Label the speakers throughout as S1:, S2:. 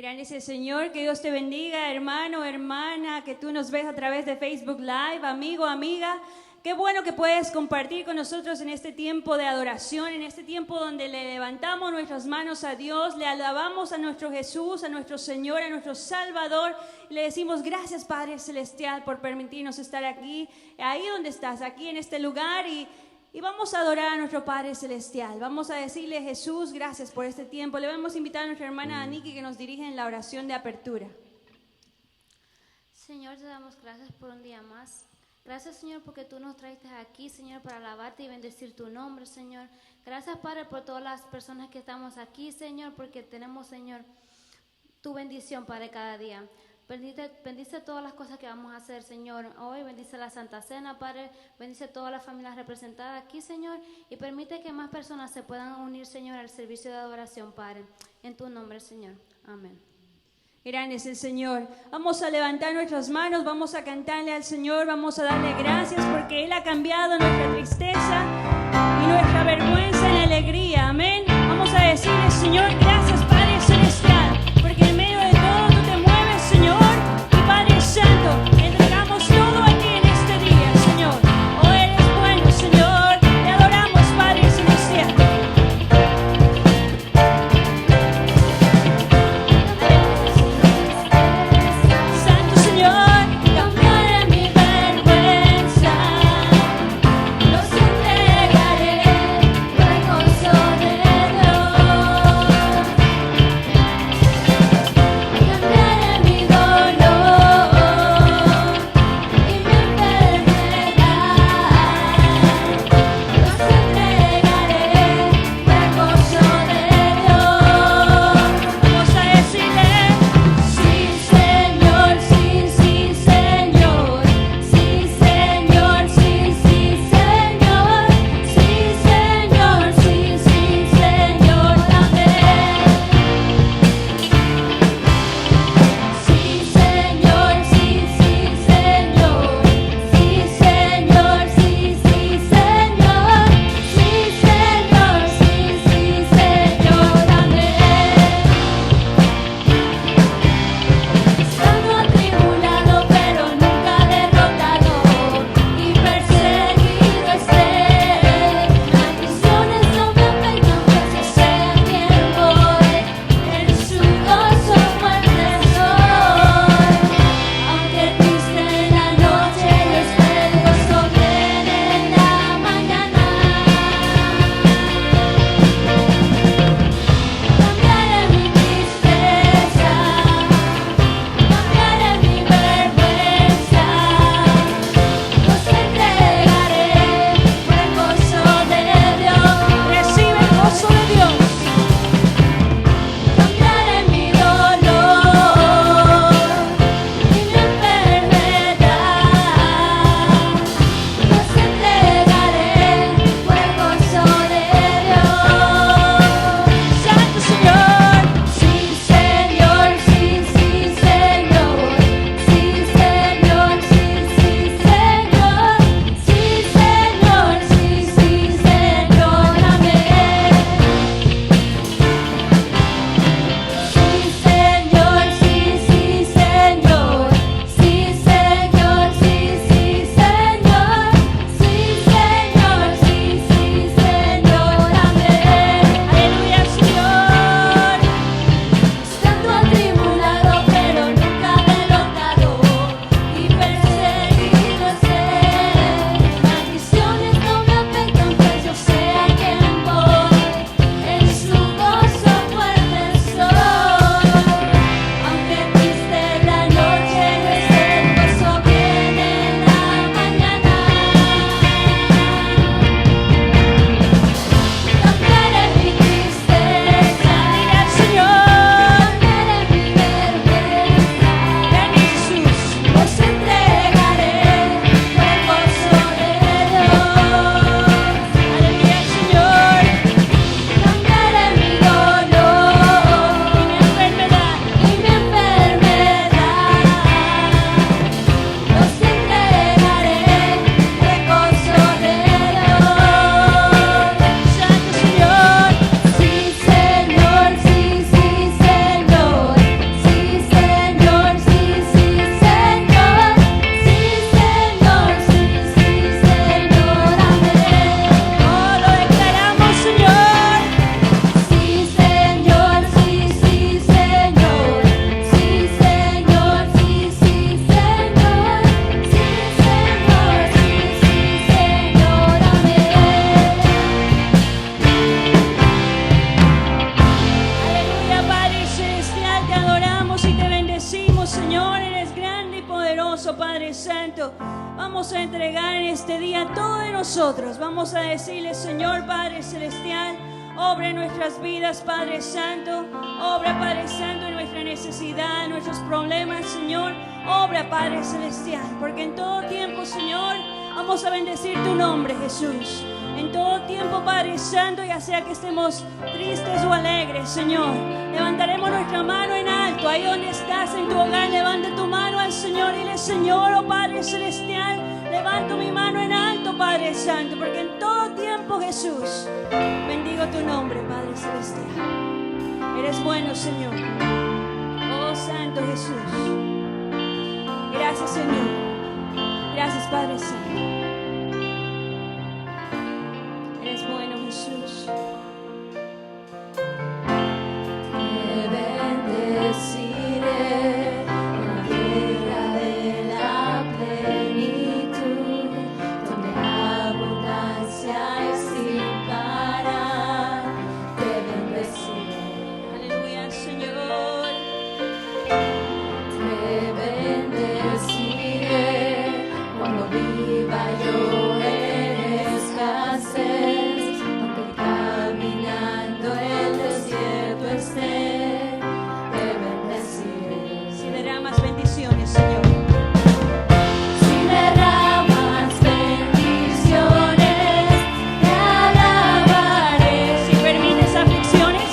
S1: Gracias al Señor, que Dios te bendiga, hermano, hermana, que tú nos ves a través de Facebook Live, amigo, amiga. Qué bueno que puedes compartir con nosotros en este tiempo de adoración, en este tiempo donde le levantamos nuestras manos a Dios, le alabamos a nuestro Jesús, a nuestro Señor, a nuestro Salvador. Le decimos gracias, Padre Celestial, por permitirnos estar aquí, ahí donde estás, aquí en este lugar y vamos a adorar a nuestro Padre Celestial. Vamos a decirle, Jesús, gracias por este tiempo. Le vamos a invitar a nuestra hermana Aniki que nos dirige en la oración de apertura.
S2: Señor, te damos gracias por un día más. Gracias, Señor, porque tú nos traiste aquí, Señor, para alabarte y bendecir tu nombre, Señor. Gracias, Padre, por todas las personas que estamos aquí, Señor, porque tenemos, Señor, tu bendición, Padre, cada día. Bendice todas las cosas que vamos a hacer, Señor. Hoy bendice la Santa Cena, Padre. Bendice todas las familias representadas aquí, Señor. Y permite que más personas se puedan unir, Señor, al servicio de adoración, Padre. En tu nombre, Señor. Amén.
S1: Grande es el Señor. Vamos a levantar nuestras manos, vamos a cantarle al Señor, vamos a darle gracias porque Él ha cambiado nuestra tristeza y nuestra vergüenza en alegría. Amén. Vamos a decirle, Señor, gracias, Padre Celestial, porque en medio de todo tú te mueves, Señor, y Padre Santo, entregamos todo a ti en este día, Señor. Oh, eres bueno, Señor. Te adoramos, Padre Celestial. Santo Señor, cambiaré mi vergüenza, los entregaré al gozo de Dios. oh Padre Santo. Vamos a entregar en este día todo de nosotros. Vamos a decirle, Señor Padre Celestial, obra en nuestras vidas, Padre Santo. Obra, Padre Santo, en nuestra necesidad, en nuestros problemas, Señor. Obra, Padre Celestial, porque en todo tiempo, Señor, vamos a bendecir tu nombre, Jesús. En todo tiempo, Padre Santo, ya sea que estemos tristes o alegres, Señor, levantaremos nuestra mano en alto. Ahí donde estás en tu hogar, levanta tu mano al Señor y dile, Señor, oh Padre Celestial, levanto mi mano en alto, Padre Santo, porque en todo tiempo, Jesús, bendigo tu nombre, Padre Celestial. Eres bueno, Señor. Oh Santo Jesús. Gracias, Señor. Gracias, Padre Santo. Eres bueno, Jesús.
S3: Te bendeciré en la tierra de la plenitud, donde abundancia es sin parar. Te bendeciré.
S1: Aleluya, Señor.
S3: Te bendeciré cuando viva yo en escasez, aunque caminando el desierto esté. Te bendeciré.
S1: Si derramas bendiciones, Señor.
S3: Si derramas bendiciones, te alabaré.
S1: Si permites aflicciones,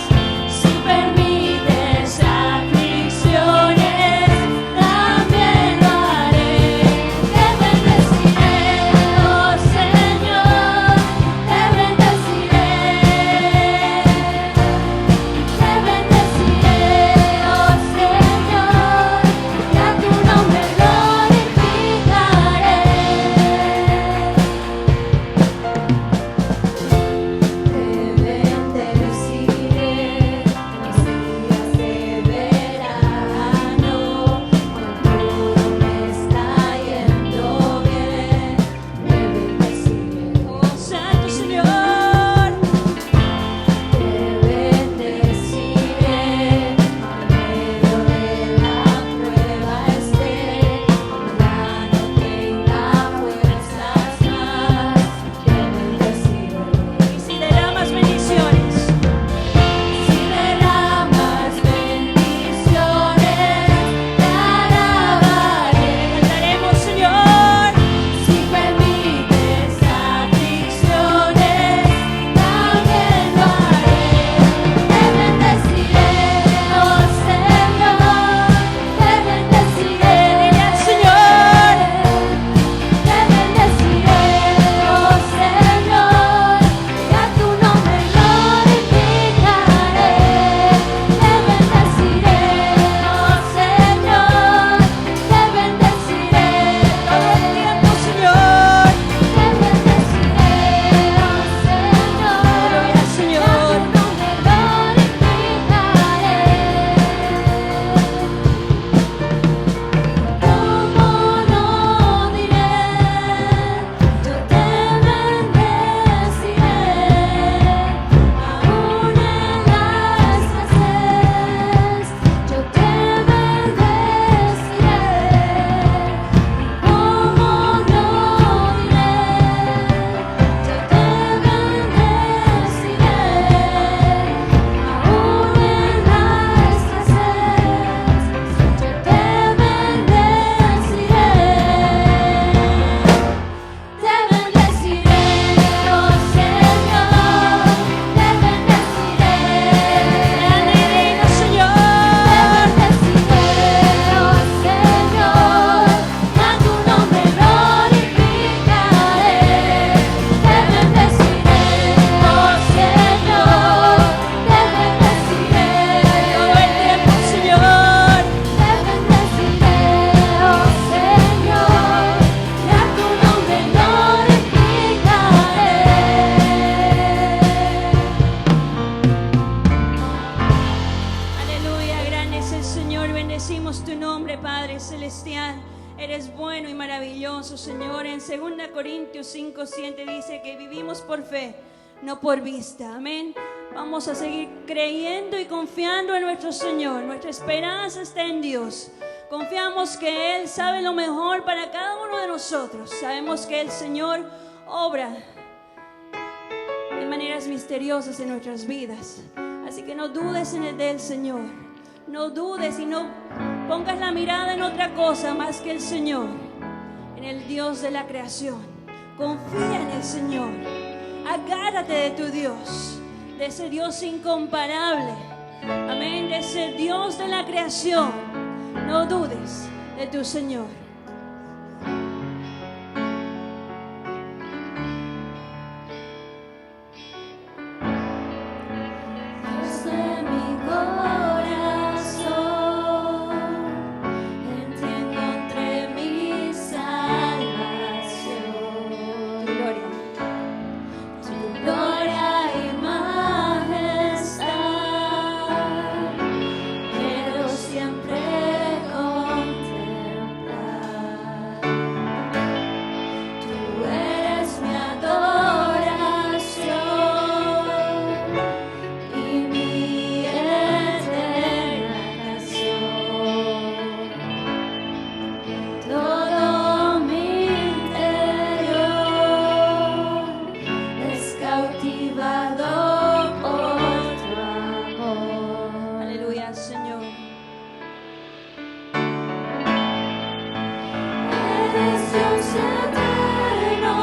S3: Si permites aflicciones, también lo haré. Te bendeciré, oh Señor, te bendeciré. Te bendeciré, oh Señor, y a tu nombre glorificaré. Te bendeciré en los días de verano, cuando todo me está yendo bien. Te bendeciré.
S1: oh Santo Señor.
S3: Te bendeciré en medio de la prueba esté, cuando ya no tenga fuerzas más. Te bendeciré.
S1: Y si derramas bendiciones,
S3: Si derramas bendiciones, te alabaré.
S1: cantaremos, Señor.
S3: Si permites aflicciones, también lo haré. Te bendeciré, oh Señor, te bendeciré.
S1: Dile al Señor.
S3: Te bendeciré, oh Señor, y a tu nombre glorificaré. Te bendeciré, oh Señor, te bendeciré.
S1: Todo el tiempo, Señor.
S3: Te bendeciré, oh Señor,
S1: Aleluya, Señor.
S3: y a tu nombre glorificaré. ¿Cómo no diré? Yo te bendeciré, aún en la escasez. Yo te bendeciré. ¿Cómo no diré? Yo te bendeciré, aún en la escasez. Yo te bendeciré. Te bendeciré, oh Señor, te bendeciré.
S1: Grande y digno,
S3: Te
S1: Señor.
S3: bendeciré, oh Señor, a tu nombre glorificaré. Te bendeciré, oh Señor, te bendeciré.
S1: Todo el tiempo, Señor.
S3: Te bendeciré, oh Señor, y a tu nombre glorificaré.
S1: Aleluya, grande es el Señor. Bendecimos tu nombre, Padre Celestial. Eres bueno y maravilloso, Señor. En 2 Corintios 5:7 dice que vivimos por fe, no por vista. Amén. Vamos a seguir creyendo y confiando en nuestro Señor. Nuestra esperanza está en Dios. Confiamos que Él sabe lo mejor para cada uno de nosotros. Sabemos que el Señor obra de maneras misteriosas en nuestras vidas. Así que no dudes en el del Señor. No dudes y no pongas la mirada en otra cosa más que el Señor, en el Dios de la creación. Confía en el Señor. Agárrate de tu Dios, de ese Dios incomparable. Amén, de ese Dios de la creación. No dudes de tu Señor.
S3: Dios de mi corazón, en ti encontré mi salvación.
S1: Tu gloria.
S3: Tu gloria y majestad, quiero siempre contemplar. Tú eres mi adoración y mi eterna canción. Todo mi interior es cautivado por tu amor.
S1: Aleluya, Señor.
S3: Eres Dios eterno,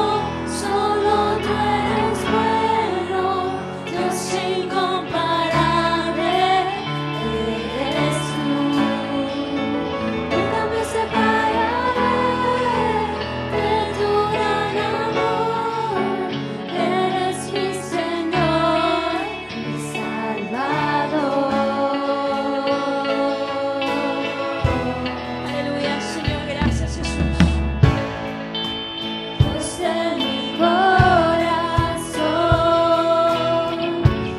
S3: solo tú eres bueno, Dios incomparable eres tú. Nunca me separaré de tu gran amor, eres mi Señor, mi Salvador.
S1: Aleluya, Señor. Gracias, Jesús.
S3: Dios de mi corazón,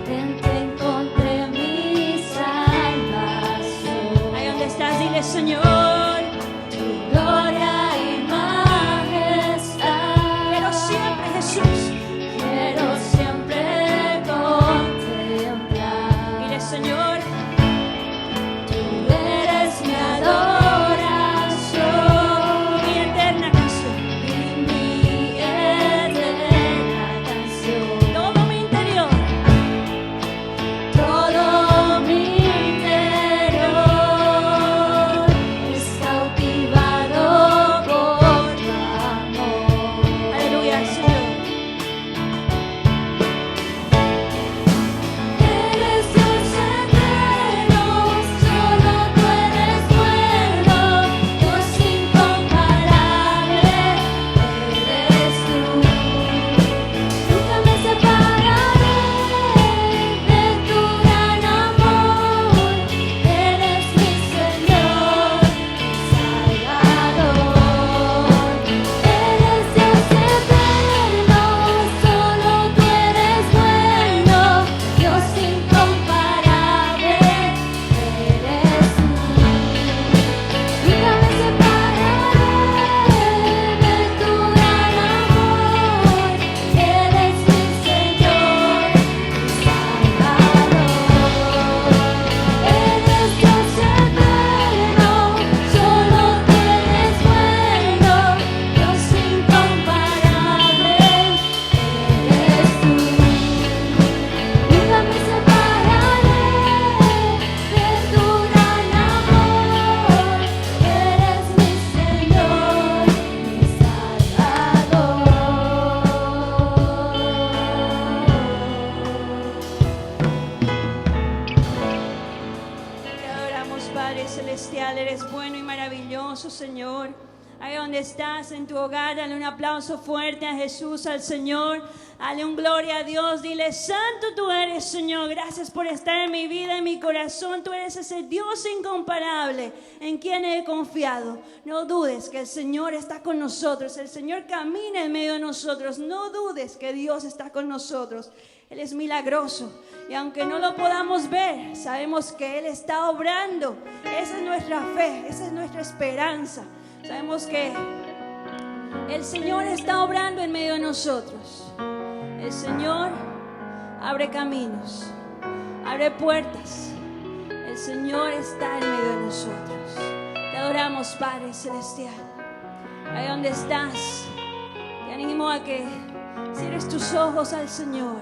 S3: en ti encontré mi salvación.
S1: Ahí donde estás, dile, Señor.
S3: Tu gloria y majestad,
S1: Pero siempre, Jesús.
S3: quiero siempre contemplar.
S1: Dile, Señor.
S3: Tú eres mi adoración
S1: Mi eterna canción.
S3: y mi eterna canción.
S1: Todo mi interior.
S3: Todo mi interior es cautivado por tu amor.
S1: Aleluya, Señor.
S3: Eres Dios eterno, solo tú eres bueno, Dios incomparable eres tú. Nunca me separaré de tu gran amor, eres mi Señor, mi Salvador. Eres Dios eterno, solo tú eres bueno, Dios incomparable eres tú. Nunca me separaré de tu gran amor, eres mi Señor, mi Salvador. Eres Dios eterno, solo tú eres bueno, Dios incomparable eres tú. Nunca me separaré de tu gran amor, eres mi Señor, mi Salvador.
S1: Te adoramos, Padre Celestial. Eres bueno y maravilloso, Señor. Ahí donde estás, en tu hogar, dale un aplauso fuerte a Jesús, al Señor. Dale un gloria a Dios. Dile, santo tú eres, Señor. Gracias por estar en mi vida, en mi corazón. Tú eres ese Dios incomparable en quien he confiado. No dudes que el Señor está con nosotros. El Señor camina en medio de nosotros. No dudes que Dios está con nosotros. Él es milagroso. Y aunque no lo podamos ver, sabemos que Él está obrando. Esa es nuestra fe, esa es nuestra esperanza. Sabemos que el Señor está obrando en medio de nosotros. El Señor abre caminos, abre puertas. El Señor está en medio de nosotros. Te adoramos, Padre Celestial. Ahí donde estás, te animo a que cierres tus ojos al Señor.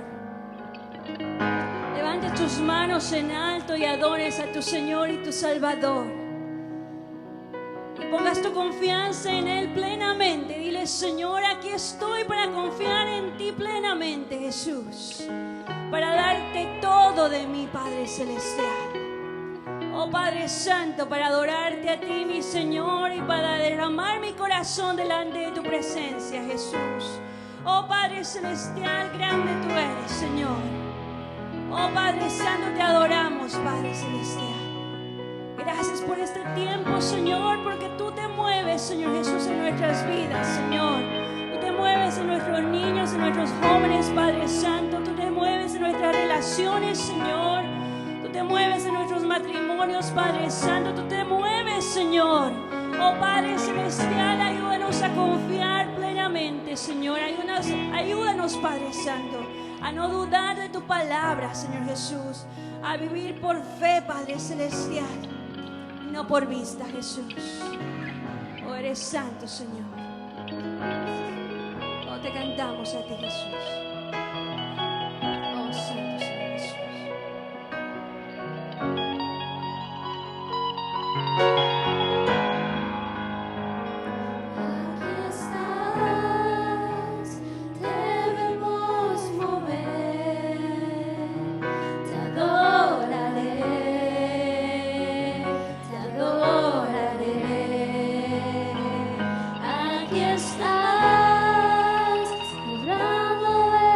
S1: Levantes tus manos en alto y adores a tu Señor y tu Salvador. Y pongas tu confianza en Él plenamente. Dile, Señor, aquí estoy para confiar en ti plenamente, Jesús. Para darte todo de mí, Padre Celestial. Oh Padre Santo, para adorarte a ti, mi Señor, y para derramar mi corazón delante de tu presencia, Jesús. Oh Padre Celestial, grande tú eres, Señor. Oh Padre Santo, te adoramos, Padre Celestial. Gracias por este tiempo, Señor, porque tú te mueves, Señor Jesús, en nuestras vidas, Señor. Tú te mueves en nuestros niños, en nuestros jóvenes, Padre Santo. Tú te mueves en nuestras relaciones, Señor. Te mueves en nuestros matrimonios, Padre Santo. Tú te mueves, Señor. Oh Padre Celestial, ayúdanos a confiar plenamente, Señor. Ayúdanos, Padre Santo, a no dudar de tu palabra, Señor Jesús. A vivir por fe, Padre Celestial, y no por vista, Jesús. Oh, eres santo, Señor. Oh, te cantamos a ti, Jesús. Oh, santo, Señor Jesús.
S3: Aquí estás, debemos mover, te adoraré, te adoraré. Aquí estás, librando de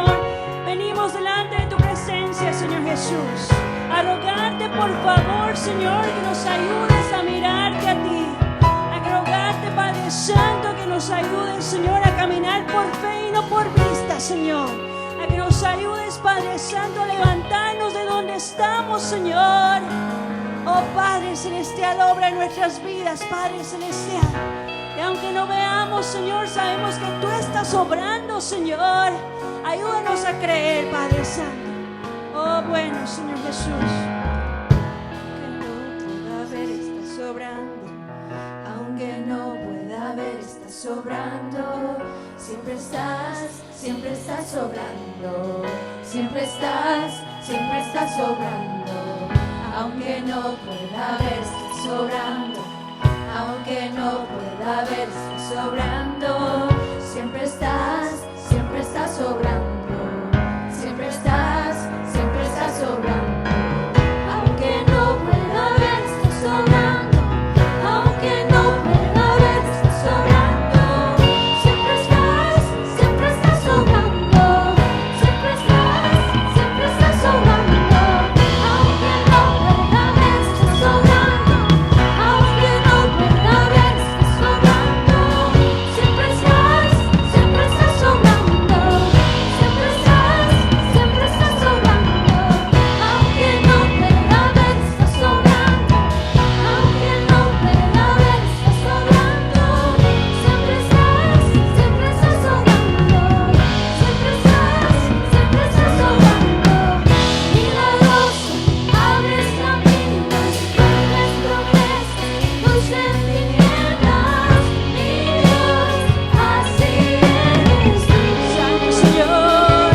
S1: oración, venimos delante de tu presencia, Señor Jesús, a rogarte por favor, Señor, que nos ayudes a mirarte a ti, a rogarte, Padre Santo, que nos ayudes, Señor, a caminar por fe y no por vista, Señor, a que nos ayudes, Padre Santo, a levantarnos de donde estamos, Señor. Oh Padre Celestial, obra en nuestras vidas, Padre Celestial. Y aunque no veamos, Señor, sabemos que tú estás obrando, Señor. Ayúdanos a creer, Padre Santo. Oh bueno, Señor Jesús.
S3: Aunque no pueda ver, estás sobrando. Siempre estás sobrando. Siempre estás sobrando. Aunque no pueda ver, estás sobrando. Aunque no pueda ver, estás sobrando. Siempre estás sobrando. Siempre estás sobrando. Aunque no pueda ver, estás sobrando. Aunque no pueda ver, estás sobrando. Siempre estás sobrando. Siempre estás sobrando. Aunque no pueda ver, estás sobrando. Aunque no pueda ver, estás sobrando. Siempre estás sobrando. Siempre estás sobrando. Aunque no pueda ver, estás sobrando. Aunque no pueda ver, estás sobrando. Siempre estás sobrando. Siempre estás sobrando. Milagroso, abres caminos, cumples promesas, luz en tinieblas. Mi Dios, así eres tú.
S1: Santo Señor.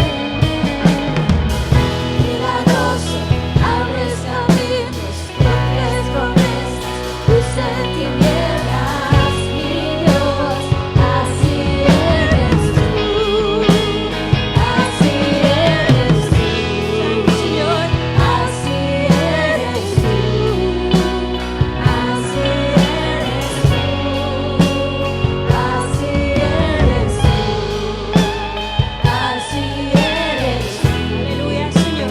S3: Milagroso, abres caminos, cumples promesas, luz en tinieblas. Mi Dios, así eres tú. Así eres tú.
S1: Señor.
S3: Así eres tú. Así eres tú. Así eres tú. Así eres tú.
S1: Aleluya, Señor.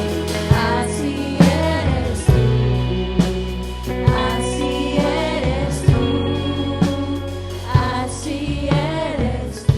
S3: Así eres tú. Así eres tú. Así eres tú.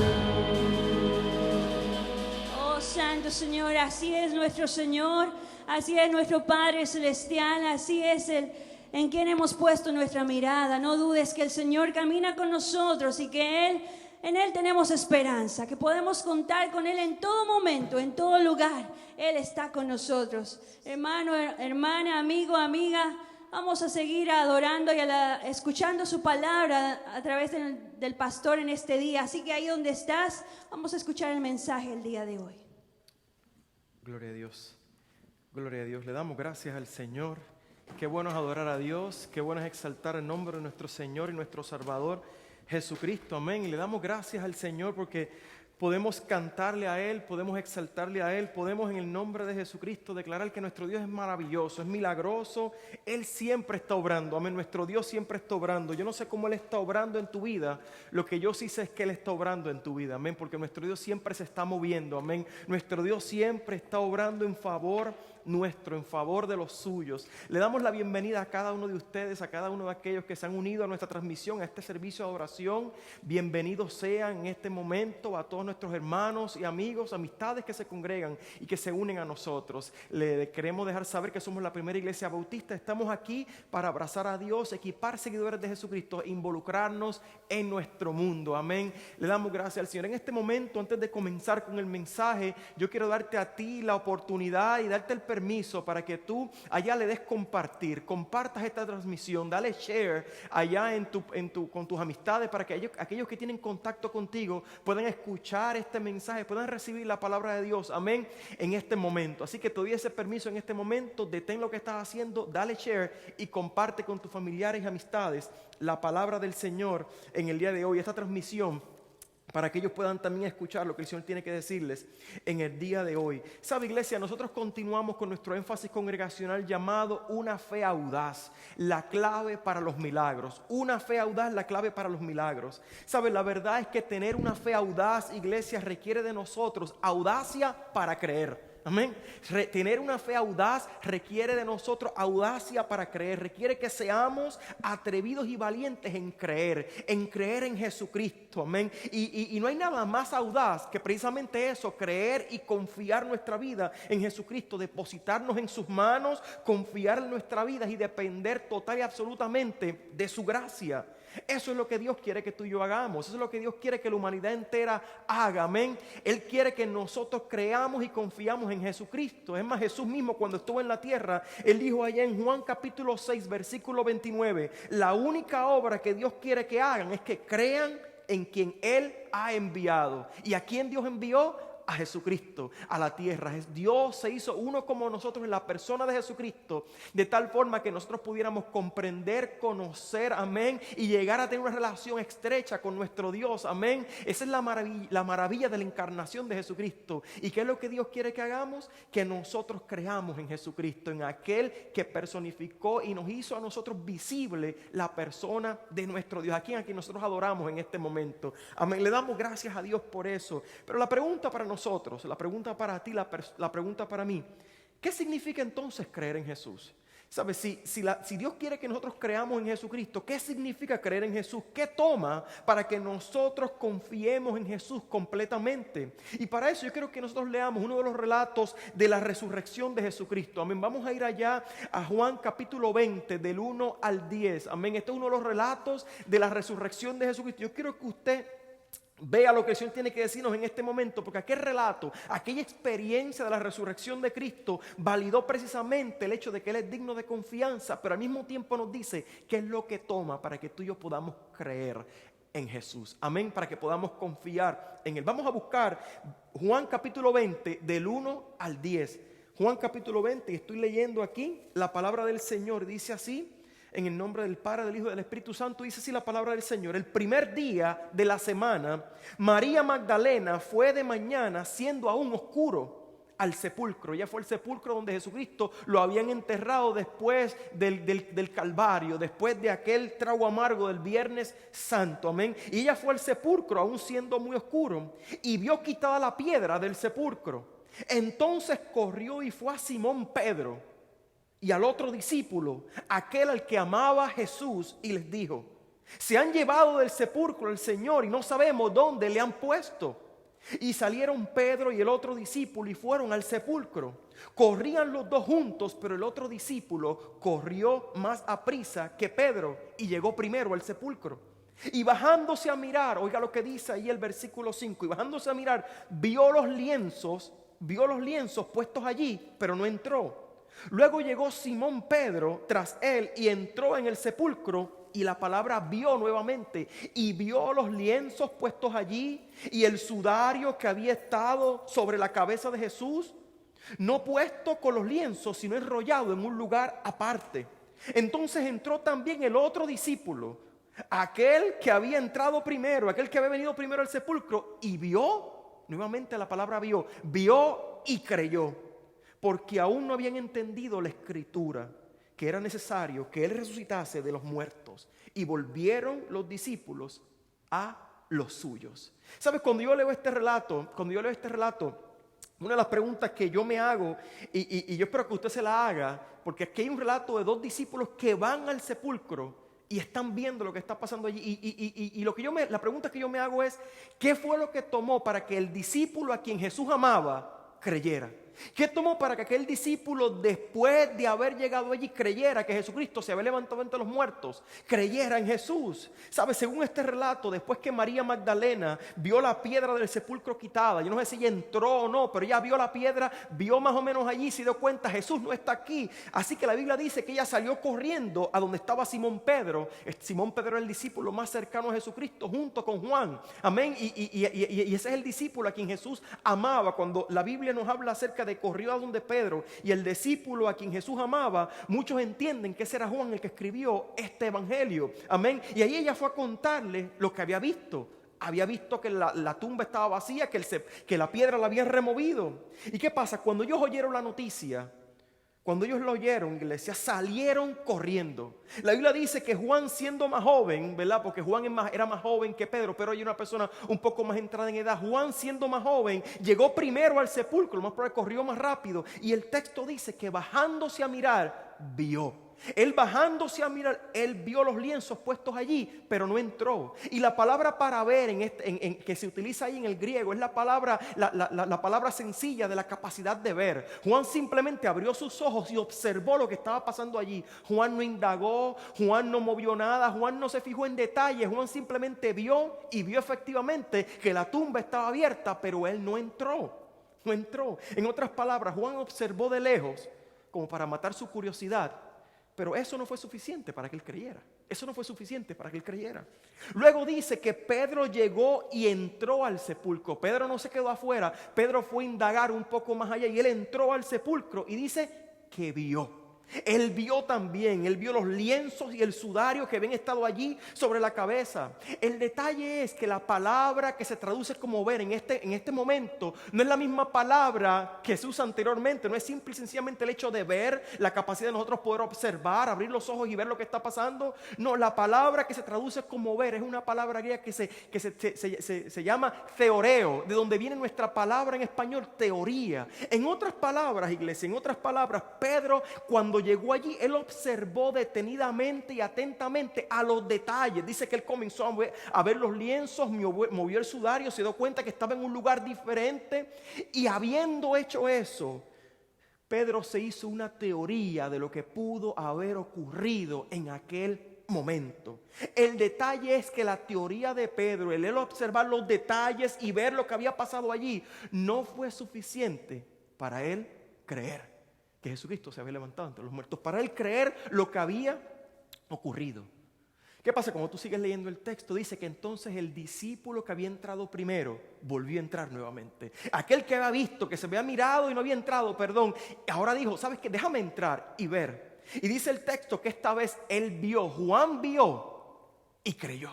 S1: Oh Santo Señor, así es nuestro Señor, así es nuestro Padre Celestial, así es el en quien hemos puesto nuestra mirada. No dudes que el Señor camina con nosotros y que en Él tenemos esperanza, que podemos contar con Él en todo momento, en todo lugar. Él está con nosotros. Hermano, hermana, amigo, amiga, vamos a seguir adorando y escuchando su palabra a través del pastor en este día. Así que ahí donde estás, vamos a escuchar el mensaje el día de hoy.
S4: Gloria a Dios, gloria a Dios. Le damos gracias al Señor. Qué bueno es adorar a Dios, qué bueno es exaltar el nombre de nuestro Señor y nuestro Salvador Jesucristo, amén. Y le damos gracias al Señor porque podemos cantarle a Él, podemos exaltarle a Él, podemos en el nombre de Jesucristo declarar que nuestro Dios es maravilloso, es milagroso. Él siempre está obrando, amén. Nuestro Dios siempre está obrando. Yo no sé cómo Él está obrando en tu vida, lo que yo sí sé es que Él está obrando en tu vida, amén, porque nuestro Dios siempre se está moviendo, amén. Nuestro Dios siempre está obrando en favor nuestro, en favor de los suyos. Le damos la bienvenida a cada uno de ustedes, a cada uno de aquellos que se han unido a nuestra transmisión, a este servicio de adoración. Bienvenidos sean en este momento a todos nuestros hermanos y amigos, amistades que se congregan y que se unen a nosotros. Le queremos dejar saber que somos la primera iglesia bautista. Estamos aquí para abrazar a Dios, equipar seguidores de Jesucristo, involucrarnos en nuestro mundo, amén. Le damos gracias al Señor. En este momento, antes de comenzar con el mensaje, yo quiero darte a ti la oportunidad y darte el permiso para que tú allá le des compartir, compartas esta transmisión, dale share allá con tus amistades para que aquellos que tienen contacto contigo puedan escuchar este mensaje, puedan recibir la palabra de Dios, amén, en este momento. Así que te doy ese permiso en este momento, detén lo que estás haciendo, dale share y comparte con tus familiares y amistades la palabra del Señor en el día de hoy. Esta transmisión para que ellos puedan también escuchar lo que el Señor tiene que decirles en el día de hoy. ¿Sabe, iglesia? Nosotros continuamos con nuestro énfasis congregacional llamado una fe audaz, la clave para los milagros. Una fe audaz, la clave para los milagros. ¿Sabe? La verdad es que tener una fe audaz, iglesia, requiere de nosotros audacia para creer. Amén. Tener una fe audaz requiere de nosotros audacia para creer. Requiere que seamos atrevidos y valientes en creer en Jesucristo. Amén. Y no hay nada más audaz que precisamente eso, creer y confiar nuestra vida en Jesucristo, depositarnos en sus manos, confiar en nuestra vida y depender total y absolutamente de su gracia. Eso es lo que Dios quiere que tú y yo hagamos. Eso es lo que Dios quiere que la humanidad entera haga. Amén. Él quiere que nosotros creamos y confiamos en Jesucristo. Es más, Jesús mismo cuando estuvo en la tierra, Él dijo allá en Juan capítulo 6, versículo 29, la única obra que Dios quiere que hagan es que crean en quien Él ha enviado. ¿Y a quién Dios envió? A Jesucristo, a la tierra. Dios se hizo uno como nosotros en la persona de Jesucristo, de tal forma que nosotros pudiéramos comprender, conocer, amén, y llegar a tener una relación estrecha con nuestro Dios, amén. Esa es la maravilla de la encarnación de Jesucristo. ¿Y qué es lo que Dios quiere que hagamos? Que nosotros creamos en Jesucristo, en aquel que personificó y nos hizo a nosotros visible la persona de nuestro Dios, a quien nosotros adoramos en este momento, amén. Le damos gracias a Dios por eso. Pero la pregunta para nosotros, la pregunta para ti, la pregunta para mí, ¿qué significa entonces creer en Jesús? ¿Sabes? Si Dios quiere que nosotros creamos en Jesucristo, ¿qué significa creer en Jesús? ¿Qué toma para que nosotros confiemos en Jesús completamente? Y para eso yo quiero que nosotros leamos uno de los relatos de la resurrección de Jesucristo. Amén. Vamos a ir allá a Juan capítulo 20, del 1 al 10. Amén. Este es uno de los relatos de la resurrección de Jesucristo. Yo quiero que usted vea lo que el Señor tiene que decirnos en este momento, porque aquel relato, aquella experiencia de la resurrección de Cristo validó precisamente el hecho de que Él es digno de confianza, pero al mismo tiempo nos dice qué es lo que toma para que tú y yo podamos creer en Jesús. Amén, para que podamos confiar en Él. Vamos a buscar Juan capítulo 20 del 1 al 10. Juan capítulo 20, y estoy leyendo aquí la palabra del Señor, dice así. En el nombre del Padre, del Hijo y del Espíritu Santo, dice así la palabra del Señor. El primer día de la semana, María Magdalena fue de mañana, siendo aún oscuro, al sepulcro. Ella fue al sepulcro donde Jesucristo lo habían enterrado después del Calvario, después de aquel trago amargo del Viernes Santo. Amén. Y ella fue al sepulcro, aún siendo muy oscuro, y vio quitada la piedra del sepulcro. Entonces corrió y fue a Simón Pedro y al otro discípulo, aquel al que amaba Jesús, y les dijo: se han llevado del sepulcro al Señor y no sabemos dónde le han puesto. Y salieron Pedro y el otro discípulo y fueron al sepulcro. Corrían los dos juntos, pero el otro discípulo corrió más aprisa que Pedro y llegó primero al sepulcro. Y bajándose a mirar, oiga lo que dice ahí el versículo 5, y bajándose a mirar, vio los lienzos puestos allí, pero no entró. Luego llegó Simón Pedro tras él y entró en el sepulcro, y la palabra vio nuevamente, y vio los lienzos puestos allí y el sudario que había estado sobre la cabeza de Jesús, no puesto con los lienzos, sino enrollado en un lugar aparte. Entonces entró también el otro discípulo, aquel que había entrado primero, aquel que había venido primero al sepulcro, y vio, nuevamente la palabra vio y creyó. Porque aún no habían entendido la escritura, que era necesario que Él resucitase de los muertos. Y volvieron los discípulos a los suyos. ¿Sabes? Cuando yo leo este relato, una de las preguntas que yo me hago, y yo espero que usted se la haga, porque aquí hay un relato de dos discípulos que van al sepulcro y están viendo lo que está pasando allí. Y la pregunta que yo me hago es: ¿qué fue lo que tomó para que el discípulo a quien Jesús amaba creyera? ¿Qué tomó para que aquel discípulo, después de haber llegado allí, creyera que Jesucristo se había levantado entre los muertos? Creyera en Jesús. ¿Sabes? Según este relato, después que María Magdalena vio la piedra del sepulcro quitada, yo no sé si ella entró o no, pero ella vio la piedra, vio más o menos allí, se dio cuenta: Jesús no está aquí. Así que la Biblia dice que ella salió corriendo a donde estaba Simón Pedro. Simón Pedro era el discípulo más cercano a Jesucristo, junto con Juan. Amén. Y ese es el discípulo a quien Jesús amaba. Cuando la Biblia nos habla acerca de corrió a donde Pedro y el discípulo a quien Jesús amaba, muchos entienden que ese era Juan el que escribió este evangelio. Amén. Y ahí ella fue a contarle lo que había visto Había visto que la tumba estaba vacía, que la piedra la habían removido. ¿Y qué pasa? Cuando ellos oyeron la noticia, cuando ellos lo oyeron, iglesia, salieron corriendo. La Biblia dice que Juan, siendo más joven, ¿verdad? Porque Juan era más joven que Pedro, pero ella era una persona un poco más entrada en edad. Juan, siendo más joven, llegó primero al sepulcro, lo más probable corrió más rápido. Y el texto dice que bajándose a mirar, vio. Él bajándose a mirar, él vio los lienzos puestos allí, pero no entró. Y la palabra para ver que se utiliza ahí en el griego es la palabra sencilla de la capacidad de ver. Juan simplemente abrió sus ojos y observó lo que estaba pasando allí. Juan no indagó, Juan no movió nada, Juan no se fijó en detalles. Juan simplemente vio y vio efectivamente que la tumba estaba abierta, pero él no entró. No entró. En otras palabras, Juan observó de lejos como para matar su curiosidad. Pero eso no fue suficiente para que él creyera. Eso no fue suficiente para que él creyera. Luego dice que Pedro llegó y entró al sepulcro. Pedro no se quedó afuera. Pedro fue a indagar un poco más allá y él entró al sepulcro y dice que vio. Él vio también, él vio los lienzos y el sudario que habían estado allí sobre la cabeza. El detalle es que la palabra que se traduce como ver en este momento no es la misma palabra que se usa anteriormente. No es simple y sencillamente el hecho de ver, la capacidad de nosotros poder observar, abrir los ojos y ver lo que está pasando. No, la palabra que se traduce como ver es una palabra griega que se llama theoreo, de donde viene nuestra palabra en español teoría. En otras palabras, iglesia, en otras palabras, Pedro, cuando llegó allí, él observó detenidamente y atentamente a los detalles. Dice que él comenzó a ver los lienzos, movió el sudario, se dio cuenta que estaba en un lugar diferente. Y habiendo hecho eso, Pedro se hizo una teoría de lo que pudo haber ocurrido en aquel momento. El detalle es que la teoría de Pedro, el él observar los detalles y ver lo que había pasado allí, no fue suficiente para él creer que Jesucristo se había levantado entre los muertos, para él creer lo que había ocurrido. ¿Qué pasa? Cuando tú sigues leyendo el texto, dice que entonces el discípulo que había entrado primero volvió a entrar nuevamente. Aquel que había visto, que se había mirado y no había entrado, ahora dijo, ¿sabes qué? Déjame entrar y ver. Y dice el texto que esta vez él vio, Juan vio y creyó.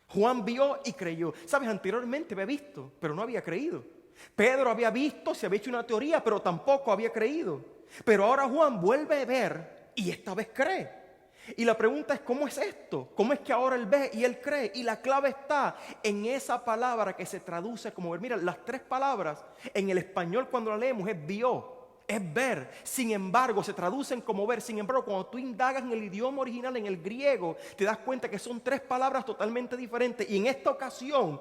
S4: Juan vio y creyó. ¿Sabes? Anteriormente había visto, pero no había creído. Pedro había visto, se había hecho una teoría, pero tampoco había creído. Pero ahora Juan vuelve a ver y esta vez cree. Y la pregunta es, ¿cómo es esto? ¿Cómo es que ahora él ve y él cree? Y la clave está en esa palabra que se traduce como ver. Mira, las tres palabras en el español cuando la leemos es vio, es ver. Sin embargo, se traducen como ver. Sin embargo, cuando tú indagas en el idioma original, en el griego, te das cuenta que son tres palabras totalmente diferentes. Y en esta ocasión,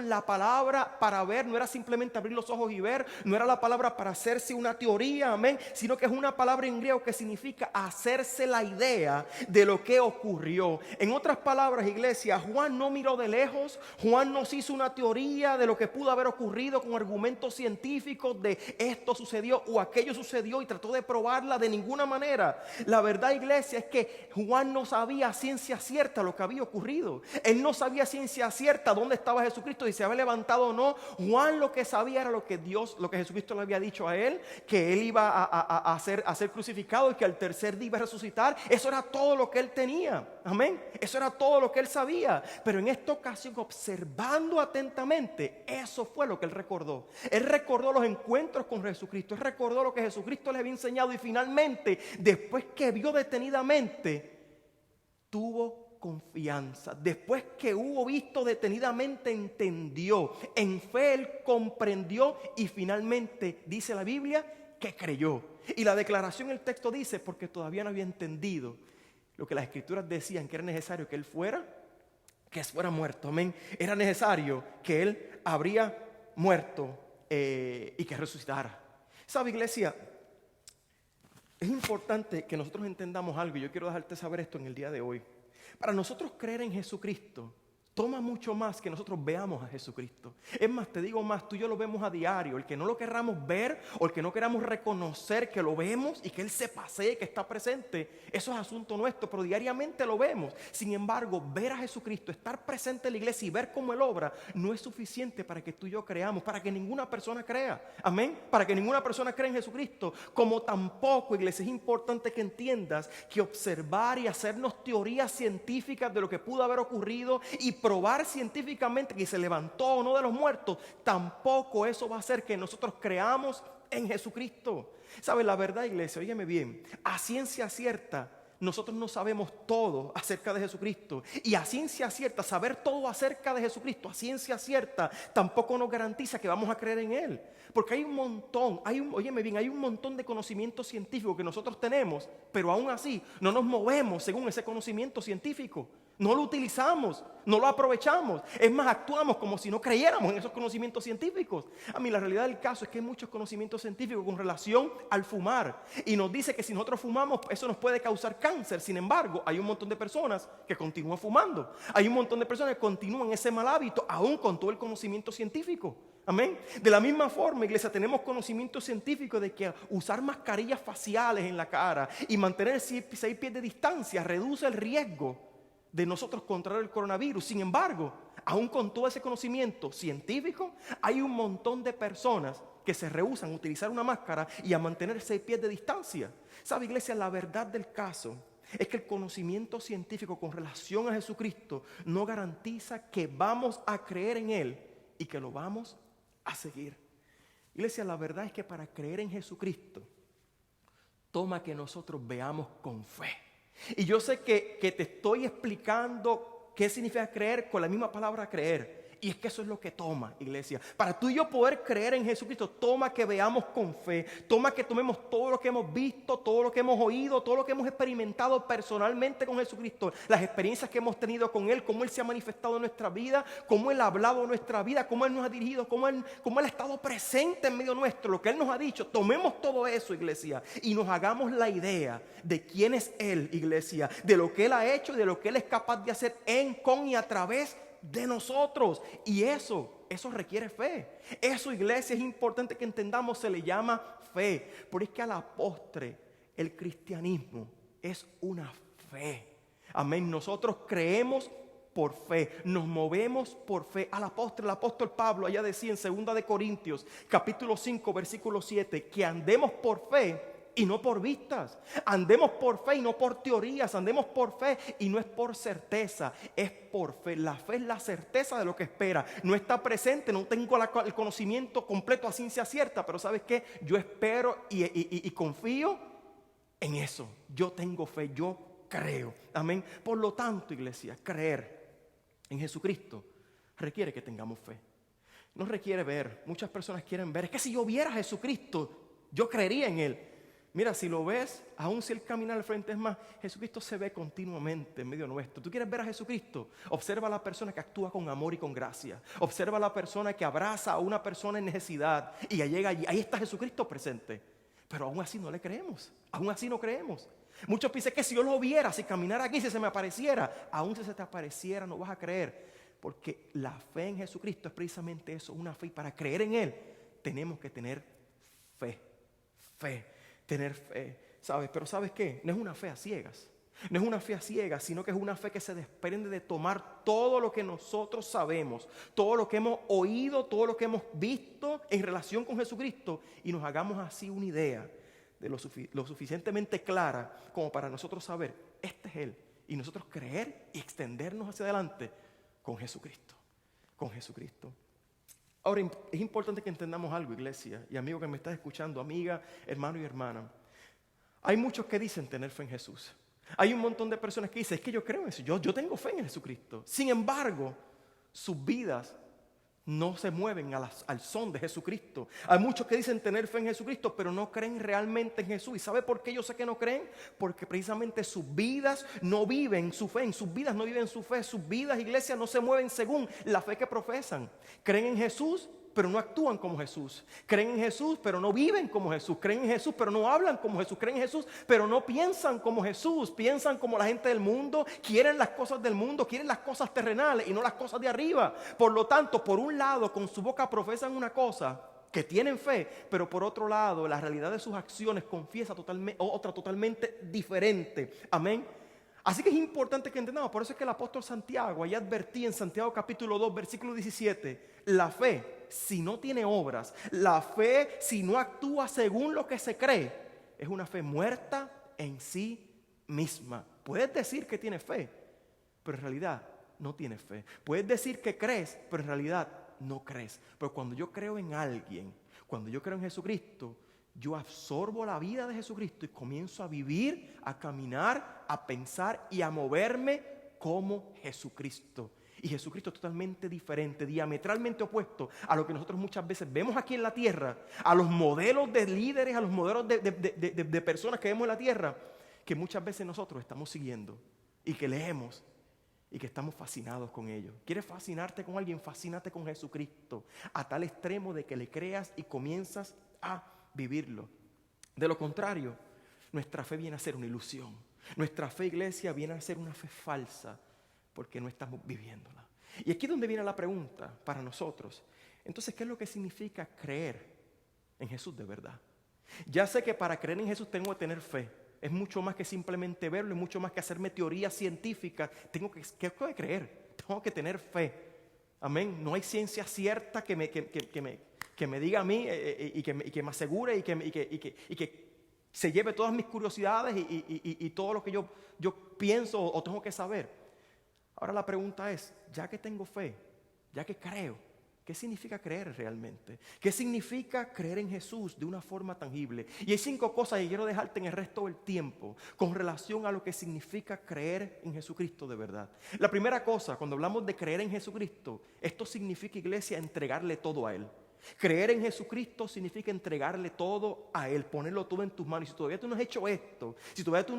S4: la palabra para ver no era simplemente abrir los ojos y ver, no era la palabra para hacerse una teoría, amén, sino que es una palabra en griego que significa hacerse la idea de lo que ocurrió. En otras palabras, iglesia, Juan no miró de lejos, Juan no se hizo una teoría de lo que pudo haber ocurrido con argumentos científicos de esto sucedió o aquello sucedió y trató de probarla de ninguna manera. La verdad, iglesia, es que Juan no sabía a ciencia cierta lo que había ocurrido. Él no sabía a ciencia cierta dónde estaba Jesucristo, si se había levantado o no. Juan lo que sabía era lo que Jesucristo le había dicho a él, que él iba a ser crucificado y que al tercer día iba a resucitar. Eso era todo lo que él tenía. Amén. Eso era todo lo que él sabía. Pero en esta ocasión, observando atentamente, eso fue lo que él recordó. Él recordó los encuentros con Jesucristo. Él recordó lo que Jesucristo le había enseñado. Y finalmente, después que vio detenidamente, tuvo confianza. Después que hubo visto detenidamente, entendió. En fe él comprendió y finalmente, dice la Biblia, que creyó. Y la declaración, el texto dice, porque todavía no había entendido lo que las escrituras decían, que era necesario que él fuera muerto. Amén. Era necesario que él habría muerto y que resucitara. ¿Sabe, iglesia? Es importante que nosotros entendamos algo y yo quiero dejarte saber esto en el día de hoy. Para nosotros creer en Jesucristo, toma mucho más que nosotros veamos a Jesucristo. Es más, te digo más, tú y yo lo vemos a diario. El que no lo querramos ver o el que no queramos reconocer que lo vemos y que Él se pasee, que está presente, eso es asunto nuestro, pero diariamente lo vemos. Sin embargo, ver a Jesucristo, estar presente en la iglesia y ver cómo Él obra, no es suficiente para que tú y yo creamos, para que ninguna persona crea. Amén. Para que ninguna persona crea en Jesucristo. Como tampoco, iglesia, es importante que entiendas que observar y hacernos teorías científicas de lo que pudo haber ocurrido y probar científicamente que se levantó o no de los muertos, tampoco eso va a hacer que nosotros creamos en Jesucristo. ¿Sabe? La verdad, iglesia, óyeme bien, a ciencia cierta, nosotros no sabemos todo acerca de Jesucristo. Y a ciencia cierta, saber todo acerca de Jesucristo, a ciencia cierta, tampoco nos garantiza que vamos a creer en Él. Porque hay un montón, óyeme bien, hay un montón de conocimiento científico que nosotros tenemos, pero aún así no nos movemos según ese conocimiento científico. No lo utilizamos, no lo aprovechamos. Es más, actuamos como si no creyéramos en esos conocimientos científicos. A mí la realidad del caso es que hay muchos conocimientos científicos con relación al fumar. Y nos dice que si nosotros fumamos, eso nos puede causar cáncer. Sin embargo, hay un montón de personas que continúan fumando. Hay un montón de personas que continúan ese mal hábito, aún con todo el conocimiento científico. Amén. De la misma forma, iglesia, tenemos conocimiento científico de que usar mascarillas faciales en la cara y mantener 6 pies de distancia reduce el riesgo de nosotros contraer el coronavirus. Sin embargo, aún con todo ese conocimiento científico, hay un montón de personas que se rehúsan a utilizar una máscara y a mantener 6 pies de distancia. ¿Sabe, iglesia? La verdad del caso es que el conocimiento científico con relación a Jesucristo no garantiza que vamos a creer en Él y que lo vamos a seguir. Iglesia, la verdad es que para creer en Jesucristo toma que nosotros veamos con fe. Y yo sé que te estoy explicando qué significa creer con la misma palabra creer. Y es que eso es lo que toma, iglesia. Para tú y yo poder creer en Jesucristo, toma que veamos con fe. Toma que tomemos todo lo que hemos visto, todo lo que hemos oído, todo lo que hemos experimentado personalmente con Jesucristo. Las experiencias que hemos tenido con Él, cómo Él se ha manifestado en nuestra vida, cómo Él ha hablado en nuestra vida, cómo Él nos ha dirigido, cómo Él ha estado presente en medio nuestro, lo que Él nos ha dicho. Tomemos todo eso, iglesia, y nos hagamos la idea de quién es Él, iglesia, de lo que Él ha hecho y de lo que Él es capaz de hacer en, con y a través de nosotros. Y eso requiere fe. Eso, iglesia, es importante que entendamos, se le llama fe. Porque es que a la postre el cristianismo es una fe. Amén. Nosotros creemos por fe, nos movemos por fe. A la postre, el apóstol Pablo allá decía en 2 de Corintios capítulo 5 versículo 7 que andemos por fe y no por vistas. Andemos por fe y no por teorías. Andemos por fe y no es por certeza, es por fe. La fe es la certeza de lo que espera. No está presente, no tengo el conocimiento completo a ciencia cierta, pero ¿sabes qué? Yo espero y confío en eso. Yo tengo fe, yo creo. Amén. Por lo tanto, iglesia, creer en Jesucristo requiere que tengamos fe. No requiere ver. Muchas personas quieren ver. Es que si yo viera a Jesucristo, yo creería en Él. Mira, si lo ves, aún si Él camina al frente, es más, Jesucristo se ve continuamente en medio nuestro. ¿Tú quieres ver a Jesucristo? Observa a la persona que actúa con amor y con gracia. Observa a la persona que abraza a una persona en necesidad y ya llega allí. Ahí está Jesucristo presente. Pero aún así no le creemos. Aún así no creemos. Muchos piensan que si yo lo viera, si caminara aquí, si se me apareciera, aún si se te apareciera no vas a creer. Porque la fe en Jesucristo es precisamente eso, una fe. Y para creer en Él tenemos que tener fe. Tener fe, ¿sabes? Pero ¿sabes qué? No es una fe a ciegas. No es una fe a ciegas, sino que es una fe que se desprende de tomar todo lo que nosotros sabemos, todo lo que hemos oído, todo lo que hemos visto en relación con Jesucristo y nos hagamos así una idea de lo suficientemente clara como para nosotros saber, este es Él. Y nosotros creer y extendernos hacia adelante con Jesucristo. Con Jesucristo. Ahora, es importante que entendamos algo, iglesia, y amigo que me estás escuchando, amiga, hermano y hermana. Hay muchos que dicen tener fe en Jesús. Hay un montón de personas que dicen, es que yo creo en eso, yo tengo fe en Jesucristo. Sin embargo, sus vidas no se mueven al son de Jesucristo. Hay muchos que dicen tener fe en Jesucristo, pero no creen realmente en Jesús. ¿Y sabe por qué yo sé que no creen? Porque precisamente sus vidas no viven su fe. En sus vidas no viven su fe. Sus vidas, iglesia, no se mueven según la fe que profesan. Creen en Jesús, pero no actúan como Jesús. Creen en Jesús, pero no viven como Jesús. Creen en Jesús, pero no hablan como Jesús. Creen en Jesús, pero no piensan como Jesús. Piensan como la gente del mundo. Quieren las cosas del mundo, quieren las cosas terrenales y no las cosas de arriba. Por lo tanto, por un lado, con su boca profesan una cosa, que tienen fe, pero por otro lado, la realidad de sus acciones confiesa otra totalmente diferente. Amén. Así que es importante que entendamos, por eso es que el apóstol Santiago, ahí advertía en Santiago capítulo 2, versículo 17, la fe, si no tiene obras, la fe, si no actúa según lo que se cree, es una fe muerta en sí misma. Puedes decir que tienes fe, pero en realidad no tienes fe. Puedes decir que crees, pero en realidad no crees. Pero cuando yo creo en alguien, cuando yo creo en Jesucristo, yo absorbo la vida de Jesucristo y comienzo a vivir, a caminar, a pensar y a moverme como Jesucristo. Y Jesucristo es totalmente diferente, diametralmente opuesto a lo que nosotros muchas veces vemos aquí en la tierra, a los modelos de líderes, a los modelos de personas que vemos en la tierra, que muchas veces nosotros estamos siguiendo y que leemos y que estamos fascinados con ellos. ¿Quieres fascinarte con alguien? Fascínate con Jesucristo, a tal extremo de que le creas y comienzas a vivirlo. De lo contrario, nuestra fe viene a ser una ilusión. Nuestra fe, iglesia, viene a ser una fe falsa, porque no estamos viviéndola. Y aquí es donde viene la pregunta para nosotros. Entonces, ¿qué es lo que significa creer en Jesús de verdad? Ya sé que para creer en Jesús tengo que tener fe. Es mucho más que simplemente verlo, es mucho más que hacerme teoría científica. Tengo que creer, tengo que tener fe. Amén. No hay ciencia cierta que me diga a mí y que me asegure y que se lleve todas mis curiosidades y todo lo que yo pienso o tengo que saber. Ahora la pregunta es, ya que tengo fe, ya que creo, ¿qué significa creer realmente? ¿Qué significa creer en Jesús de una forma tangible? Y hay 5 cosas que quiero dejarte en el resto del tiempo con relación a lo que significa creer en Jesucristo de verdad. La primera cosa, cuando hablamos de creer en Jesucristo, esto significa, iglesia, entregarle todo a Él. Creer en Jesucristo significa entregarle todo a Él, ponerlo todo en tus manos. Y si todavía tú no has hecho esto, si todavía tú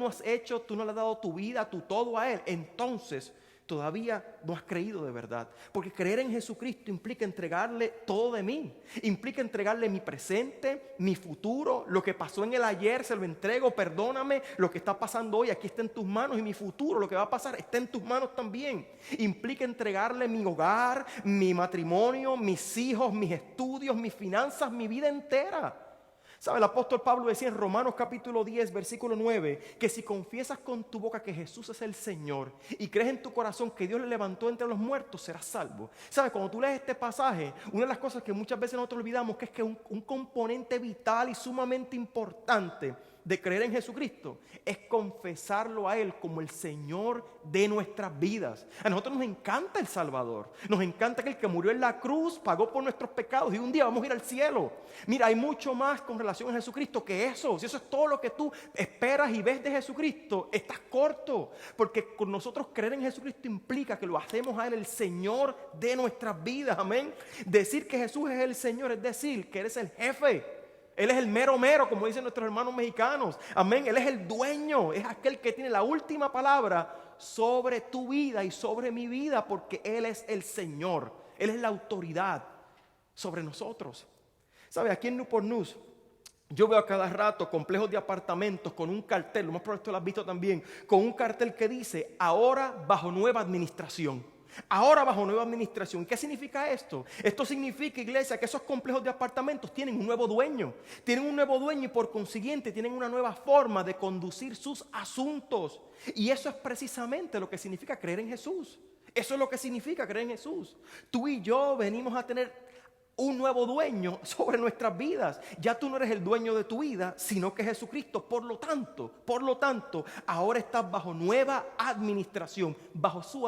S4: no le has dado tu vida, tu todo a Él, entonces todavía no has creído de verdad. Porque creer en Jesucristo implica entregarle todo de mí. Implica entregarle mi presente, mi futuro, lo que pasó en el ayer, se lo entrego, perdóname, lo que está pasando hoy, aquí está en tus manos, y mi futuro, lo que va a pasar, está en tus manos también. Implica entregarle mi hogar, mi matrimonio, mis hijos, mis estudios, mis finanzas, mi vida entera. ¿Sabe? El apóstol Pablo decía en Romanos capítulo 10, versículo 9, que si confiesas con tu boca que Jesús es el Señor y crees en tu corazón que Dios le levantó entre los muertos, serás salvo. ¿Sabe? Cuando tú lees este pasaje, una de las cosas que muchas veces nosotros olvidamos que es que un componente vital y sumamente importante de creer en Jesucristo es confesarlo a Él como el Señor de nuestras vidas. A nosotros nos encanta el Salvador, nos encanta que el que murió en la cruz pagó por nuestros pecados y un día vamos a ir al cielo. Mira, hay mucho más con relación a Jesucristo que eso. Si eso es todo lo que tú esperas y ves de Jesucristo, estás corto, porque con nosotros creer en Jesucristo implica que lo hacemos a Él el Señor de nuestras vidas. Amén. Decir que Jesús es el Señor es decir que Él es el jefe. Él es el mero mero, como dicen nuestros hermanos mexicanos. Amén. Él es el dueño, es aquel que tiene la última palabra sobre tu vida y sobre mi vida, porque Él es el Señor. Él es la autoridad sobre nosotros. ¿Sabe? Aquí en Newport News, yo veo a cada rato complejos de apartamentos con un cartel, lo más probable tú lo has visto también, con un cartel que dice, ahora bajo nueva administración. Ahora bajo nueva administración. ¿Qué significa esto? Esto significa, iglesia, que esos complejos de apartamentos tienen un nuevo dueño. Tienen un nuevo dueño y por consiguiente tienen una nueva forma de conducir sus asuntos. Y eso es precisamente lo que significa creer en Jesús. Eso es lo que significa creer en Jesús. Tú y yo venimos a tener un nuevo dueño sobre nuestras vidas. Ya tú no eres el dueño de tu vida, sino que Jesucristo. Por lo tanto, ahora estás bajo nueva administración, bajo su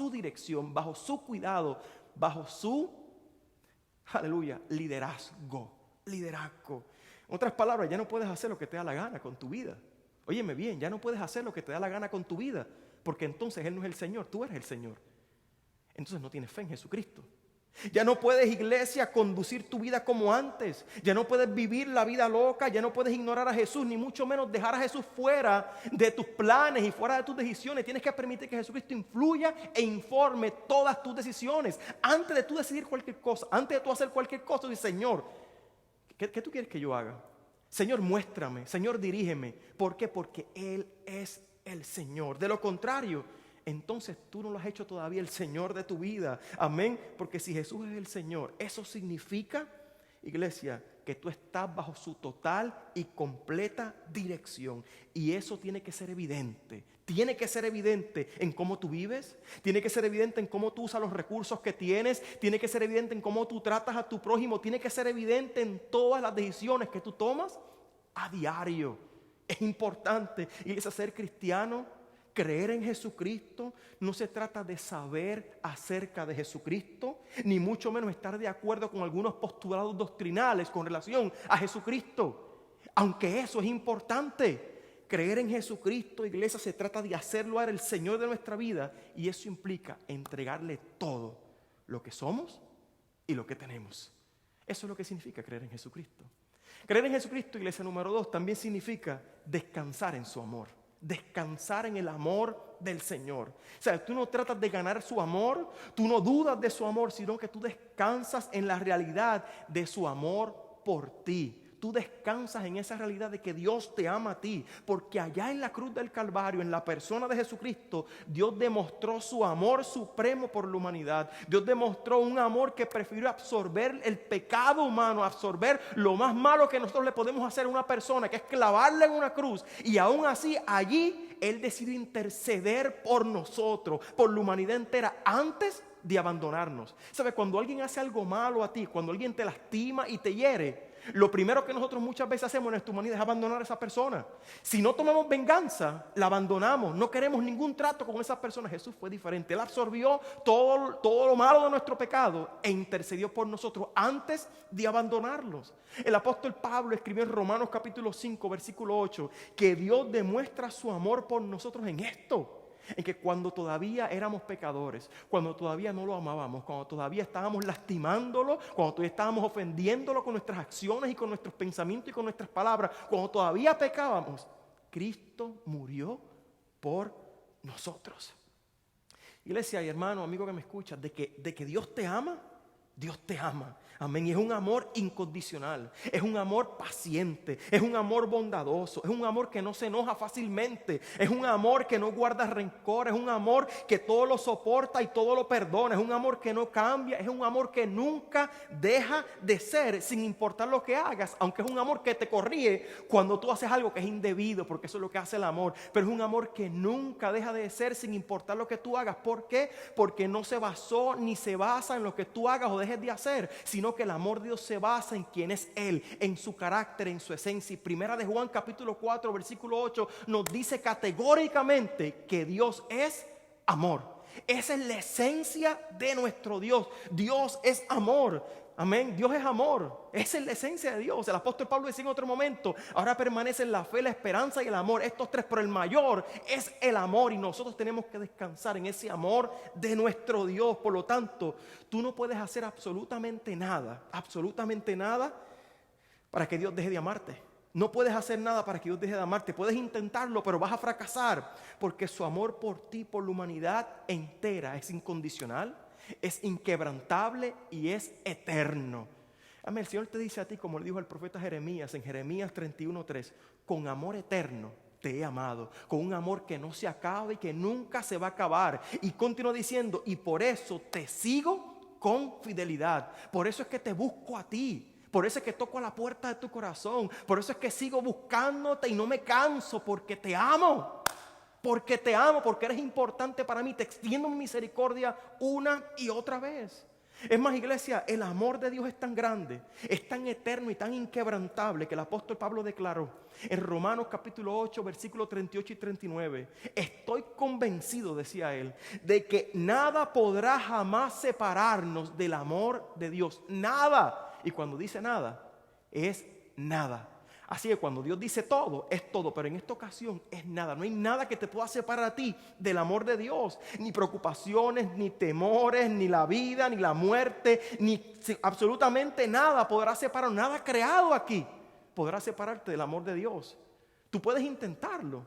S4: dirección, bajo su cuidado, bajo su, aleluya, liderazgo. En otras palabras, ya no puedes hacer lo que te da la gana con tu vida. Óyeme bien, ya no puedes hacer lo que te da la gana con tu vida, porque entonces Él no es el Señor, tú eres el Señor. Entonces no tienes fe en Jesucristo. Ya no puedes, iglesia, conducir tu vida como antes. Ya no puedes vivir la vida loca. Ya no puedes ignorar a Jesús, ni mucho menos dejar a Jesús fuera de tus planes y fuera de tus decisiones. Tienes que permitir que Jesucristo influya e informe todas tus decisiones. Antes de tú decidir cualquier cosa, antes de tú hacer cualquier cosa, dices, Señor, ¿qué tú quieres que yo haga? Señor, muéstrame. Señor, dirígeme. ¿Por qué? Porque Él es el Señor. De lo contrario, entonces tú no lo has hecho todavía el Señor de tu vida. Amén. Porque si Jesús es el Señor, eso significa, iglesia, que tú estás bajo su total y completa dirección. Y eso tiene que ser evidente. Tiene que ser evidente en cómo tú vives. Tiene que ser evidente en cómo tú usas los recursos que tienes. Tiene que ser evidente en cómo tú tratas a tu prójimo. Tiene que ser evidente en todas las decisiones que tú tomas a diario. Es importante, iglesia, ser cristiano Creer en Jesucristo no se trata de saber acerca de Jesucristo, ni mucho menos estar de acuerdo con algunos postulados doctrinales con relación a Jesucristo. Aunque eso es importante, creer en Jesucristo, iglesia, se trata de hacerlo a Él el Señor de nuestra vida, y eso implica entregarle todo lo que somos y lo que tenemos. Eso es lo que significa creer en Jesucristo. Creer en Jesucristo, iglesia, número 2, también significa descansar en su amor. Descansar en el amor del Señor. O sea, tú no tratas de ganar su amor, tú no dudas de su amor, sino que tú descansas en la realidad de su amor por ti. Tú descansas en esa realidad de que Dios te ama a ti, porque allá en la cruz del Calvario, en la persona de Jesucristo, Dios demostró su amor supremo por la humanidad. Dios demostró un amor que prefirió absorber el pecado humano, absorber lo más malo que nosotros le podemos hacer a una persona, que es clavarla en una cruz, y aún así allí Él decidió interceder por nosotros, por la humanidad entera, antes de abandonarnos. ¿Sabes? Cuando alguien hace algo malo a ti, cuando alguien te lastima y te hiere, lo primero que nosotros muchas veces hacemos en nuestra humanidad es abandonar a esa persona. Si no tomamos venganza, la abandonamos. No queremos ningún trato con esa persona. Jesús fue diferente. Él absorbió todo lo malo de nuestro pecado e intercedió por nosotros antes de abandonarlos. El apóstol Pablo escribió en Romanos capítulo 5, versículo 8, que Dios demuestra su amor por nosotros en esto. En que cuando todavía éramos pecadores, cuando todavía no lo amábamos, cuando todavía estábamos lastimándolo, cuando todavía estábamos ofendiéndolo con nuestras acciones y con nuestros pensamientos y con nuestras palabras, cuando todavía pecábamos, Cristo murió por nosotros. Iglesia y hermano, amigo que me escuchas, de que Dios te ama, Dios te ama. Amén. Y es un amor incondicional, es un amor paciente, es un amor bondadoso, es un amor que no se enoja fácilmente, es un amor que no guarda rencor, es un amor que todo lo soporta y todo lo perdona, es un amor que no cambia, es un amor que nunca deja de ser sin importar lo que hagas, aunque es un amor que te corrige cuando tú haces algo que es indebido, porque eso es lo que hace el amor, pero es un amor que nunca deja de ser sin importar lo que tú hagas. ¿Por qué? Porque no se basó ni se basa en lo que tú hagas o dejes de hacer, sino que el amor de Dios se basa en quién es Él, en su carácter, en su esencia. Y Primera de Juan capítulo 4 versículo 8 nos dice categóricamente que Dios es amor. Esa es la esencia de nuestro Dios. Dios es amor. Amén. Dios es amor. Esa es la esencia de Dios. El apóstol Pablo decía en otro momento: ahora permanecen la fe, la esperanza y el amor. Estos tres, pero el mayor es el amor. Y nosotros tenemos que descansar en ese amor de nuestro Dios. Por lo tanto, tú no puedes hacer absolutamente nada para que Dios deje de amarte. No puedes hacer nada para que Dios deje de amarte. Puedes intentarlo, pero vas a fracasar, porque su amor por ti, por la humanidad entera, es incondicional, es inquebrantable y es eterno. Amén. El Señor te dice a ti, como le dijo el profeta Jeremías en Jeremías 31:3, con amor eterno te he amado, con un amor que no se acaba y que nunca se va a acabar. Y continúa diciendo: y por eso te sigo con fidelidad. Por eso es que te busco a ti. Por eso es que toco a la puerta de tu corazón. Por eso es que sigo buscándote y no me canso, porque te amo. Porque te amo, porque eres importante para mí. Te extiendo mi misericordia una y otra vez. Es más, iglesia, el amor de Dios es tan grande, es tan eterno y tan inquebrantable, que el apóstol Pablo declaró en Romanos capítulo 8, versículos 38 y 39. Estoy convencido, decía él, de que nada podrá jamás separarnos del amor de Dios. Nada. Y cuando dice nada, es nada. Así que cuando Dios dice todo, es todo, pero en esta ocasión es nada. No hay nada que te pueda separar a ti del amor de Dios. Ni preocupaciones, ni temores, ni la vida, ni la muerte, ni absolutamente nada podrá separar. Nada creado aquí podrá separarte del amor de Dios. Tú puedes intentarlo,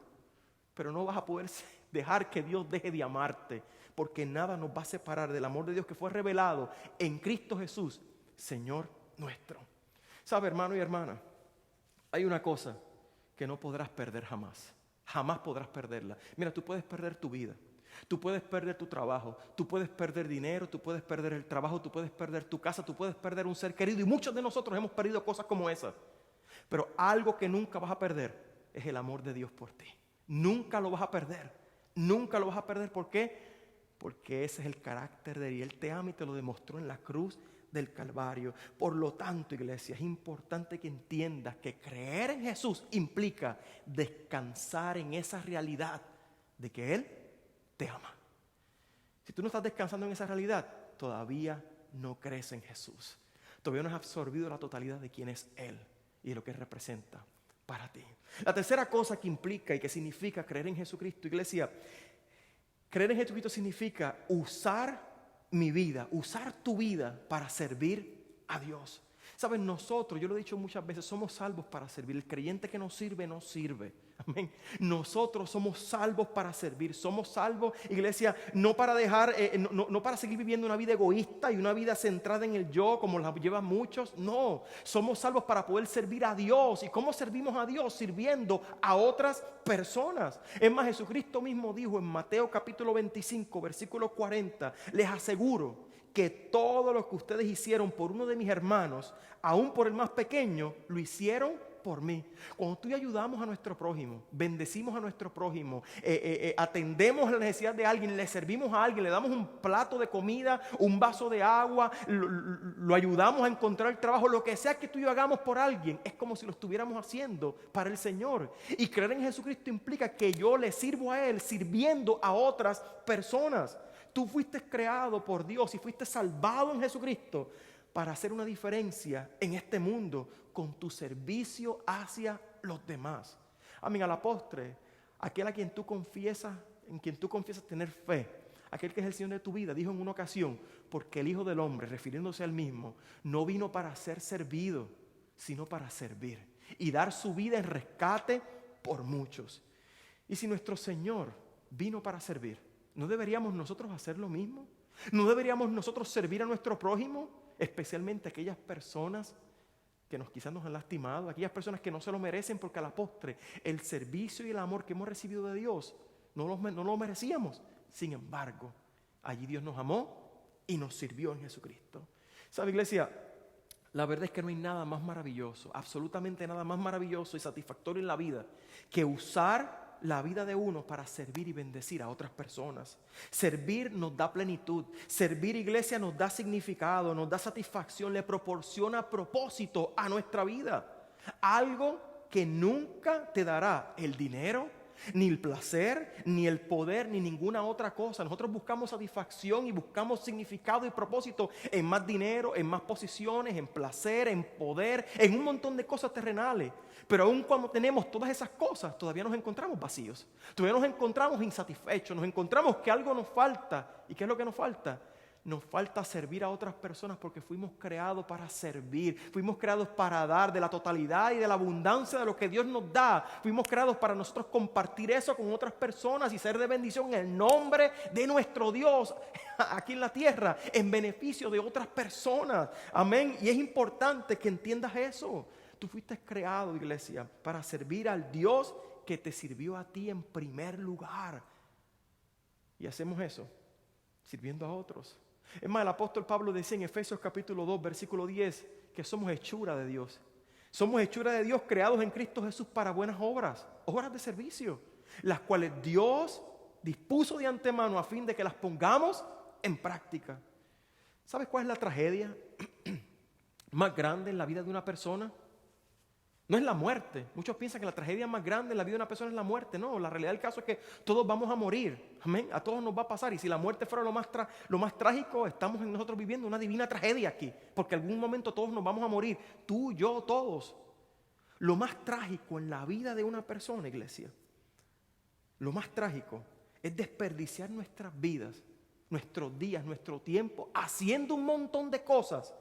S4: pero no vas a poder dejar que Dios deje de amarte, porque nada nos va a separar del amor de Dios que fue revelado en Cristo Jesús, Señor nuestro. ¿Sabe, hermano y hermana? Hay una cosa que no podrás perder jamás. Jamás podrás perderla. Mira, tú puedes perder tu vida. Tú puedes perder tu trabajo. Tú puedes perder dinero. Tú puedes perder el trabajo. Tú puedes perder tu casa. Tú puedes perder un ser querido. Y muchos de nosotros hemos perdido cosas como esas. Pero algo que nunca vas a perder es el amor de Dios por ti. Nunca lo vas a perder. Nunca lo vas a perder. ¿Por qué? Porque ese es el carácter de Él. Él te ama y te lo demostró en la cruz del Calvario. Por lo tanto, iglesia, es importante que entiendas que creer en Jesús implica descansar en esa realidad de que Él te ama. Si tú no estás descansando en esa realidad, todavía no crees en Jesús. Todavía no has absorbido la totalidad de quién es Él y de lo que Él representa para ti. La tercera cosa que implica y que significa creer en Jesucristo, iglesia, creer en Jesucristo significa usar mi vida, usar tu vida para servir a Dios. Saben, nosotros, yo lo he dicho muchas veces, somos salvos para servir. El creyente que no sirve, no sirve. Amén. Nosotros somos salvos para servir. Somos salvos, iglesia, no para dejar, no para seguir viviendo una vida egoísta y una vida centrada en el yo, como la llevan muchos. No, somos salvos para poder servir a Dios. ¿Y cómo servimos a Dios? Sirviendo a otras personas. Es más, Jesucristo mismo dijo en Mateo capítulo 25, versículo 40, les aseguro que todo lo que ustedes hicieron por uno de mis hermanos, aún por el más pequeño, lo hicieron por mí. Cuando tú y yo ayudamos a nuestro prójimo, bendecimos a nuestro prójimo, atendemos la necesidad de alguien, le servimos a alguien, le damos un plato de comida, un vaso de agua, lo ayudamos a encontrar trabajo, lo que sea que tú y yo hagamos por alguien, es como si lo estuviéramos haciendo para el Señor. Y creer en Jesucristo implica que yo le sirvo a Él sirviendo a otras personas. Tú fuiste creado por Dios y fuiste salvado en Jesucristo para hacer una diferencia en este mundo con tu servicio hacia los demás. Amén, a la postre, aquel a quien tú confiesas, en quien tú confiesas tener fe, aquel que es el Señor de tu vida, dijo en una ocasión, porque el Hijo del Hombre, refiriéndose al mismo, no vino para ser servido, sino para servir y dar su vida en rescate por muchos. Y si nuestro Señor vino para servir, ¿no deberíamos nosotros hacer lo mismo? ¿No deberíamos nosotros servir a nuestro prójimo? Especialmente a aquellas personas que quizás nos han lastimado, aquellas personas que no se lo merecen, porque a la postre el servicio y el amor que hemos recibido de Dios no lo merecíamos. Sin embargo, allí Dios nos amó y nos sirvió en Jesucristo. ¿Sabe, iglesia? La verdad es que no hay nada más maravilloso, absolutamente nada más maravilloso y satisfactorio en la vida que usar la vida de uno para servir y bendecir a otras personas. Servir nos da plenitud. Servir, iglesia, nos da significado, nos da satisfacción, le proporciona propósito a nuestra vida. Algo que nunca te dará el dinero, ni el placer, ni el poder, ni ninguna otra cosa. Nosotros buscamos satisfacción y buscamos significado y propósito en más dinero, en más posiciones, en placer, en poder, en un montón de cosas terrenales. Pero aun cuando tenemos todas esas cosas, todavía nos encontramos vacíos. Todavía nos encontramos insatisfechos, nos encontramos que algo nos falta. ¿Y qué es lo que nos falta? Nos falta servir a otras personas porque fuimos creados para servir. Fuimos creados para dar de la totalidad y de la abundancia de lo que Dios nos da. Fuimos creados para nosotros compartir eso con otras personas y ser de bendición en el nombre de nuestro Dios aquí en la tierra, en beneficio de otras personas. Amén. Y es importante que entiendas eso. Tú fuiste creado, iglesia, para servir al Dios que te sirvió a ti en primer lugar. Y hacemos eso, sirviendo a otros. Es más, el apóstol Pablo decía en Efesios capítulo 2, versículo 10, que somos hechura de Dios. Somos hechura de Dios creados en Cristo Jesús para buenas obras, obras de servicio, las cuales Dios dispuso de antemano a fin de que las pongamos en práctica. ¿Sabes cuál es la tragedia más grande en la vida de una persona? No es la muerte. Muchos piensan que la tragedia más grande en la vida de una persona es la muerte. No, la realidad del caso es que todos vamos a morir. Amén. A todos nos va a pasar. Y si la muerte fuera lo más trágico, estamos nosotros viviendo una divina tragedia aquí. Porque en algún momento todos nos vamos a morir. Tú, yo, todos. Lo más trágico en la vida de una persona, iglesia, lo más trágico es desperdiciar nuestras vidas, nuestros días, nuestro tiempo, haciendo un montón de cosas,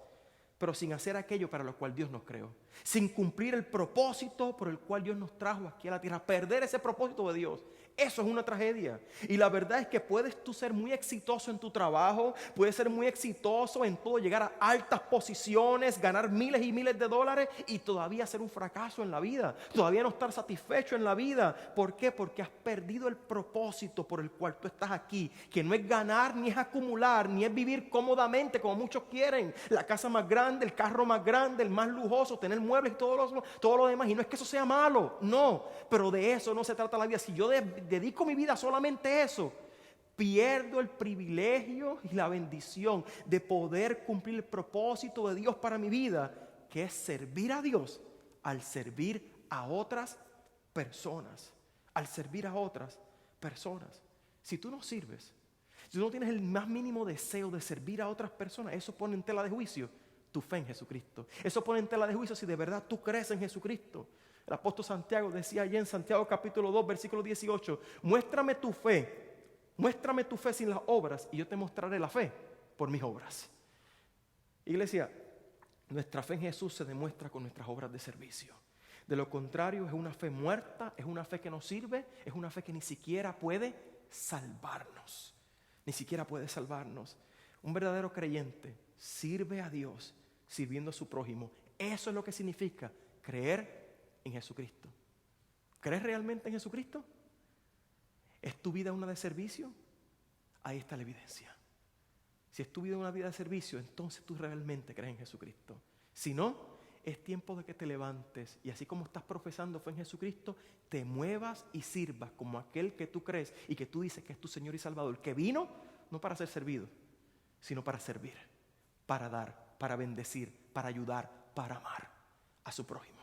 S4: pero sin hacer aquello para lo cual Dios nos creó. Sin cumplir el propósito por el cual Dios nos trajo aquí a la tierra. Perder ese propósito de Dios. Eso es una tragedia. Y la verdad es que puedes tú ser muy exitoso en tu trabajo, puedes ser muy exitoso en todo, llegar a altas posiciones, ganar miles y miles de dólares y todavía ser un fracaso en la vida. Todavía no estar satisfecho en la vida. ¿Por qué? Porque has perdido el propósito por el cual tú estás aquí. Que no es ganar, ni es acumular, ni es vivir cómodamente como muchos quieren. La casa más grande, el carro más grande, el más lujoso, tener muebles y todo lo demás. Y no es que eso sea malo, no. Pero de eso no se trata la vida. Si yo dedico mi vida solamente a eso, pierdo el privilegio y la bendición de poder cumplir el propósito de Dios para mi vida, que es servir a Dios al servir a otras personas. Al servir a otras personas. Si tú no sirves, si tú no tienes el más mínimo deseo de servir a otras personas, eso pone en tela de juicio tu fe en Jesucristo. Eso pone en tela de juicio si de verdad tú crees en Jesucristo. El apóstol Santiago decía allí en Santiago capítulo 2, versículo 18, muéstrame tu fe sin las obras y yo te mostraré la fe por mis obras. Iglesia, nuestra fe en Jesús se demuestra con nuestras obras de servicio. De lo contrario, es una fe muerta, es una fe que no sirve, es una fe que ni siquiera puede salvarnos. Ni siquiera puede salvarnos. Un verdadero creyente sirve a Dios sirviendo a su prójimo. Eso es lo que significa creer en Jesucristo. ¿Crees realmente en Jesucristo? ¿Es tu vida una de servicio? Ahí está la evidencia. Si es tu vida una vida de servicio, entonces tú realmente crees en Jesucristo. Si no, es tiempo de que te levantes y así como estás profesando fe en Jesucristo, te muevas y sirvas como aquel que tú crees y que tú dices que es tu Señor y Salvador, que vino no para ser servido, sino para servir, para dar, para bendecir, para ayudar, para amar a su prójimo.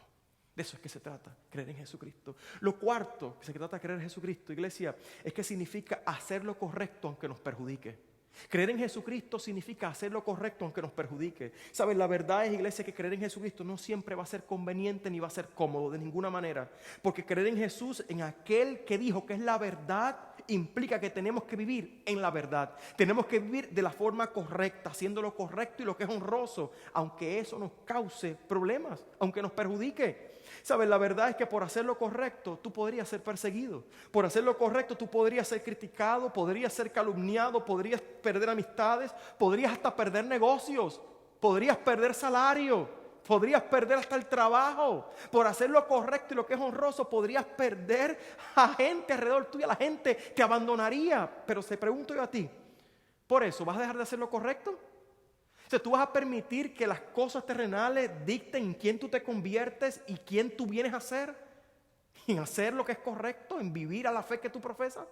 S4: De eso es que se trata, creer en Jesucristo. Lo cuarto que se trata de creer en Jesucristo, iglesia, es que significa hacer lo correcto aunque nos perjudique. Creer en Jesucristo significa hacer lo correcto aunque nos perjudique. ¿Saben? La verdad es, iglesia, que creer en Jesucristo no siempre va a ser conveniente ni va a ser cómodo de ninguna manera. Porque creer en Jesús, en aquel que dijo que es la verdad, implica que tenemos que vivir en la verdad. Tenemos que vivir de la forma correcta, haciendo lo correcto y lo que es honroso, aunque eso nos cause problemas, aunque nos perjudique. ¿Sabes? La verdad es que por hacer lo correcto tú podrías ser perseguido. Por hacer lo correcto tú podrías ser criticado, podrías ser calumniado, podrías perder amistades, podrías hasta perder negocios, podrías perder salario, podrías perder hasta el trabajo. Por hacer lo correcto y lo que es honroso podrías perder a gente alrededor tuya, la gente te abandonaría. Pero te pregunto yo a ti, ¿por eso vas a dejar de hacer lo correcto? O sea, tú vas a permitir que las cosas terrenales dicten en quién tú te conviertes y quién tú vienes a ser, en hacer lo que es correcto, en vivir a la fe que tú profesas.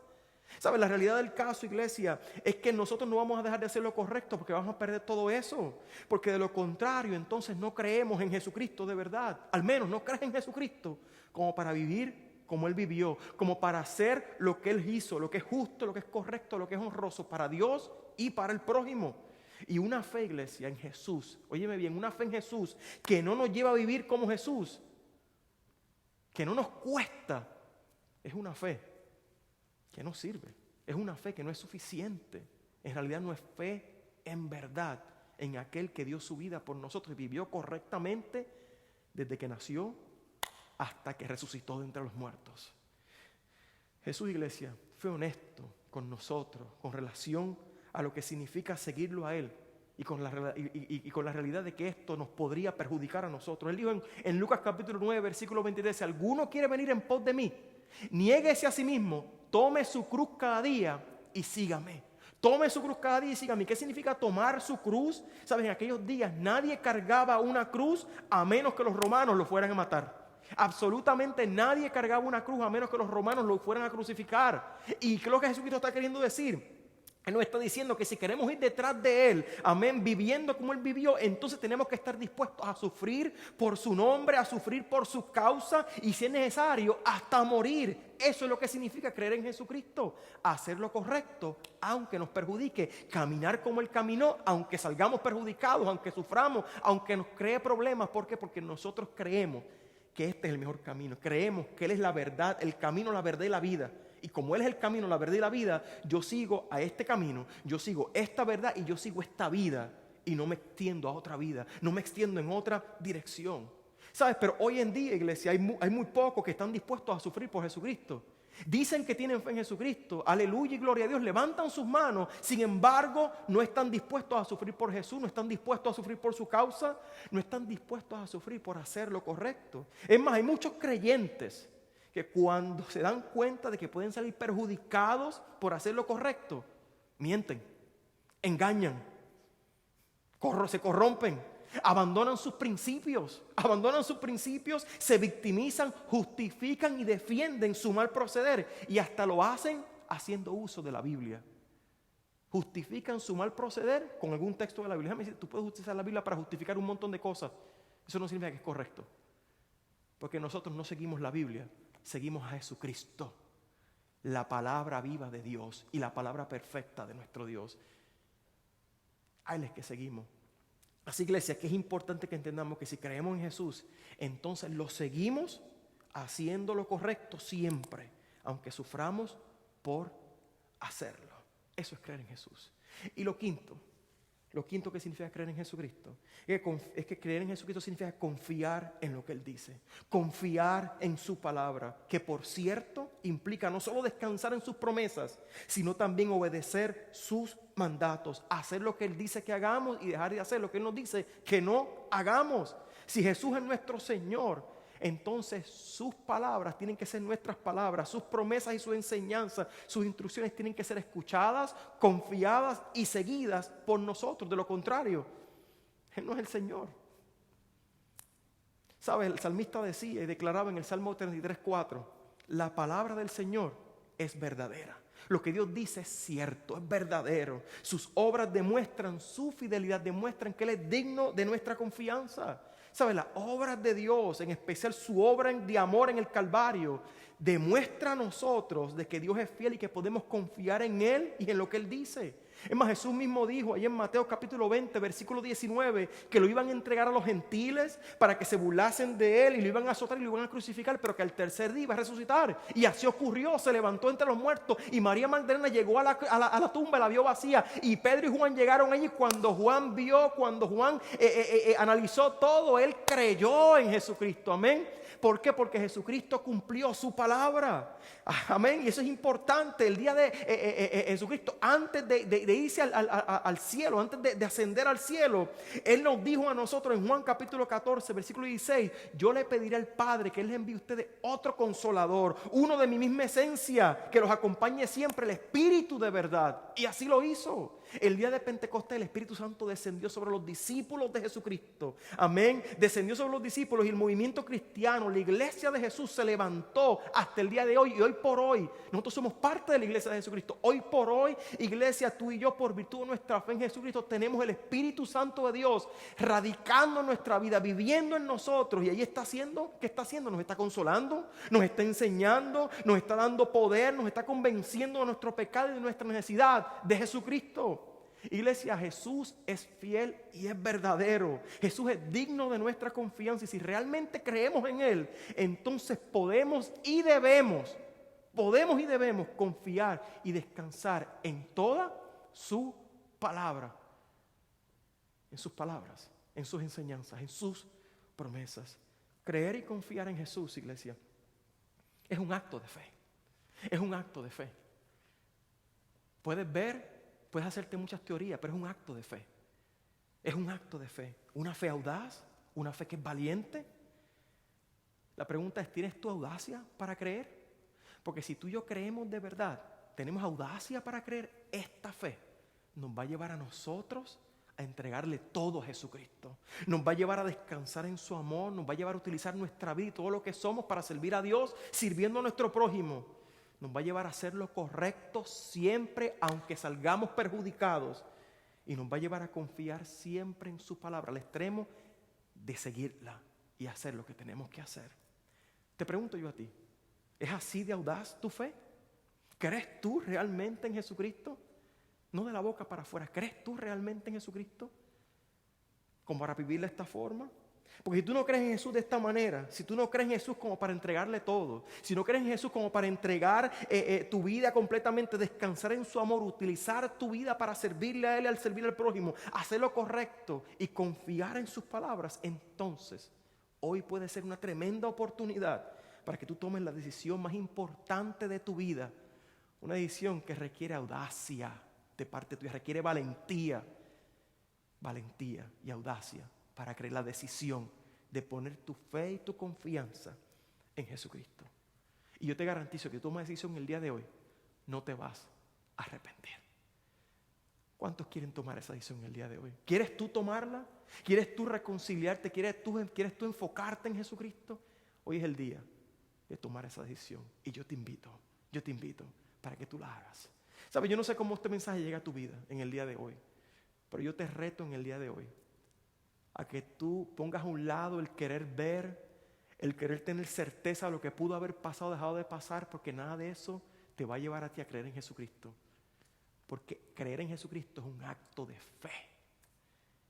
S4: ¿Sabes? La realidad del caso, iglesia, es que nosotros no vamos a dejar de hacer lo correcto porque vamos a perder todo eso. Porque de lo contrario, entonces no creemos en Jesucristo de verdad. Al menos no crees en Jesucristo como para vivir como Él vivió, como para hacer lo que Él hizo, lo que es justo, lo que es correcto, lo que es honroso para Dios y para el prójimo. Y una fe, iglesia, en Jesús, óyeme bien, una fe en Jesús que no nos lleva a vivir como Jesús, que no nos cuesta, es una fe que no sirve, es una fe que no es suficiente. En realidad no es fe en verdad en aquel que dio su vida por nosotros y vivió correctamente desde que nació hasta que resucitó de entre los muertos. Jesús, iglesia, fue honesto con nosotros con relación a lo que significa seguirlo a Él y con la realidad de que esto nos podría perjudicar a nosotros. Él dijo en Lucas capítulo 9, versículo 23, si alguno quiere venir en pos de mí, niéguese a sí mismo, tome su cruz cada día y sígame. Tome su cruz cada día y sígame. ¿Qué significa tomar su cruz? ¿Saben? En aquellos días nadie cargaba una cruz a menos que los romanos lo fueran a matar. Absolutamente nadie cargaba una cruz a menos que los romanos lo fueran a crucificar. ¿Y qué es lo que Jesucristo está queriendo decir? Él nos está diciendo que si queremos ir detrás de Él, amén, viviendo como Él vivió, entonces tenemos que estar dispuestos a sufrir por su nombre, a sufrir por su causa y si es necesario, hasta morir. Eso es lo que significa creer en Jesucristo, hacer lo correcto, aunque nos perjudique, caminar como Él caminó, aunque salgamos perjudicados, aunque suframos, aunque nos cree problemas. ¿Por qué? Porque nosotros creemos que este es el mejor camino, creemos que Él es la verdad, el camino, la verdad y la vida. Y como Él es el camino, la verdad y la vida, yo sigo a este camino, yo sigo esta verdad y yo sigo esta vida. Y no me extiendo a otra vida, no me extiendo en otra dirección. ¿Sabes? Pero hoy en día, iglesia, hay muy pocos que están dispuestos a sufrir por Jesucristo. Dicen que tienen fe en Jesucristo, aleluya y gloria a Dios, levantan sus manos, sin embargo, no están dispuestos a sufrir por Jesús, no están dispuestos a sufrir por su causa, no están dispuestos a sufrir por hacer lo correcto. Es más, hay muchos creyentes que cuando se dan cuenta de que pueden salir perjudicados por hacer lo correcto, mienten, engañan, se corrompen, abandonan sus principios, se victimizan, justifican y defienden su mal proceder y hasta lo hacen haciendo uso de la Biblia. Justifican su mal proceder con algún texto de la Biblia. Déjame decir, tú puedes utilizar la Biblia para justificar un montón de cosas. Eso no significa que es correcto, porque nosotros no seguimos la Biblia. Seguimos a Jesucristo. la palabra viva de Dios y la palabra perfecta de nuestro Dios. A Él es que seguimos. Así, iglesia, que es importante que entendamos que si creemos en Jesús, entonces lo seguimos haciendo lo correcto siempre, aunque suframos por hacerlo. Eso es creer en Jesús. Y lo quinto que significa creer en Jesucristo, es que creer en Jesucristo significa confiar en lo que Él dice, confiar en su palabra, que por cierto implica no solo descansar en sus promesas, sino también obedecer sus mandatos, hacer lo que Él dice que hagamos y dejar de hacer lo que Él nos dice que no hagamos. Si Jesús es nuestro Señor, entonces sus palabras tienen que ser nuestras palabras, sus promesas y sus enseñanzas, sus instrucciones tienen que ser escuchadas, confiadas y seguidas por nosotros. De lo contrario, Él no es el Señor. ¿Sabe? El salmista decía y declaraba en el Salmo 33:4, la palabra del Señor es verdadera. Lo que Dios dice es cierto, es verdadero. Sus obras demuestran su fidelidad, demuestran que Él es digno de nuestra confianza. ¿Sabe? Las obras de Dios, en especial su obra de amor en el Calvario, demuestra a nosotros de que Dios es fiel y que podemos confiar en Él y en lo que Él dice. Es más, Jesús mismo dijo ahí en Mateo capítulo 20, versículo 19, que lo iban a entregar a los gentiles para que se burlasen de Él y lo iban a azotar y lo iban a crucificar, pero que al tercer día iba a resucitar. Y así ocurrió, se levantó entre los muertos y María Magdalena llegó a la tumba, la vio vacía. Y Pedro y Juan llegaron allí. Cuando Juan analizó todo, él creyó en Jesucristo. Amén. ¿Por qué? Porque Jesucristo cumplió su palabra. Amén. Y eso es importante. El día de Jesucristo, antes de irse al cielo, antes de ascender al cielo, Él nos dijo a nosotros en Juan capítulo 14, versículo 16, yo le pediré al Padre que Él les envíe a ustedes otro consolador, uno de mi misma esencia, que los acompañe siempre, el Espíritu de verdad. Y así lo hizo. El día de Pentecostés el Espíritu Santo descendió sobre los discípulos de Jesucristo. Amén. Descendió sobre los discípulos y el movimiento cristiano, la iglesia de Jesús se levantó hasta el día de hoy. Y hoy por hoy, nosotros somos parte de la iglesia de Jesucristo. Hoy por hoy, iglesia, tú y yo, por virtud de nuestra fe en Jesucristo, tenemos el Espíritu Santo de Dios radicando en nuestra vida, viviendo en nosotros. Y ahí está haciendo, ¿qué está haciendo? Nos está consolando, nos está enseñando, nos está dando poder, nos está convenciendo de nuestro pecado y de nuestra necesidad de Jesucristo. Iglesia, Jesús es fiel y es verdadero. Jesús es digno de nuestra confianza. Y si realmente creemos en Él, entonces podemos y debemos confiar y descansar en toda su palabra. En sus palabras, en sus enseñanzas, en sus promesas. Creer y confiar en Jesús, iglesia, es un acto de fe. Es un acto de fe. Puedes hacerte muchas teorías, pero es un acto de fe. Es un acto de fe. Una fe audaz, una fe que es valiente. La pregunta es, ¿tienes tu audacia para creer? Porque si tú y yo creemos de verdad, tenemos audacia para creer, esta fe nos va a llevar a nosotros a entregarle todo a Jesucristo. Nos va a llevar a descansar en su amor, nos va a llevar a utilizar nuestra vida y todo lo que somos para servir a Dios, sirviendo a nuestro prójimo. Nos va a llevar a hacer lo correcto siempre, aunque salgamos perjudicados. Y nos va a llevar a confiar siempre en su palabra, al extremo de seguirla y hacer lo que tenemos que hacer. Te pregunto yo a ti, ¿es así de audaz tu fe? ¿Crees tú realmente en Jesucristo? No de la boca para afuera. ¿Crees tú realmente en Jesucristo? ¿Como para vivir de esta forma? Porque si tú no crees en Jesús de esta manera, si tú no crees en Jesús como para entregarle todo, si no crees en Jesús como para entregar tu vida completamente, descansar en su amor, utilizar tu vida para servirle a Él y al servir al prójimo, hacer lo correcto y confiar en sus palabras, entonces hoy puede ser una tremenda oportunidad para que tú tomes la decisión más importante de tu vida. Una decisión que requiere audacia de parte tuya, requiere valentía y audacia para creer la decisión de poner tu fe y tu confianza en Jesucristo. Y yo te garantizo que tomas decisión el día de hoy, no te vas a arrepentir. ¿Cuántos quieren tomar esa decisión el día de hoy? ¿Quieres tú tomarla? ¿Quieres tú reconciliarte? ¿Quieres tú enfocarte en Jesucristo? Hoy es el día de tomar esa decisión. Y yo te invito para que tú la hagas. ¿Sabes? Yo no sé cómo este mensaje llega a tu vida en el día de hoy, pero yo te reto en el día de hoy a que tú pongas a un lado el querer ver, el querer tener certeza de lo que pudo haber pasado, dejado de pasar, porque nada de eso te va a llevar a ti a creer en Jesucristo. Porque creer en Jesucristo es un acto de fe.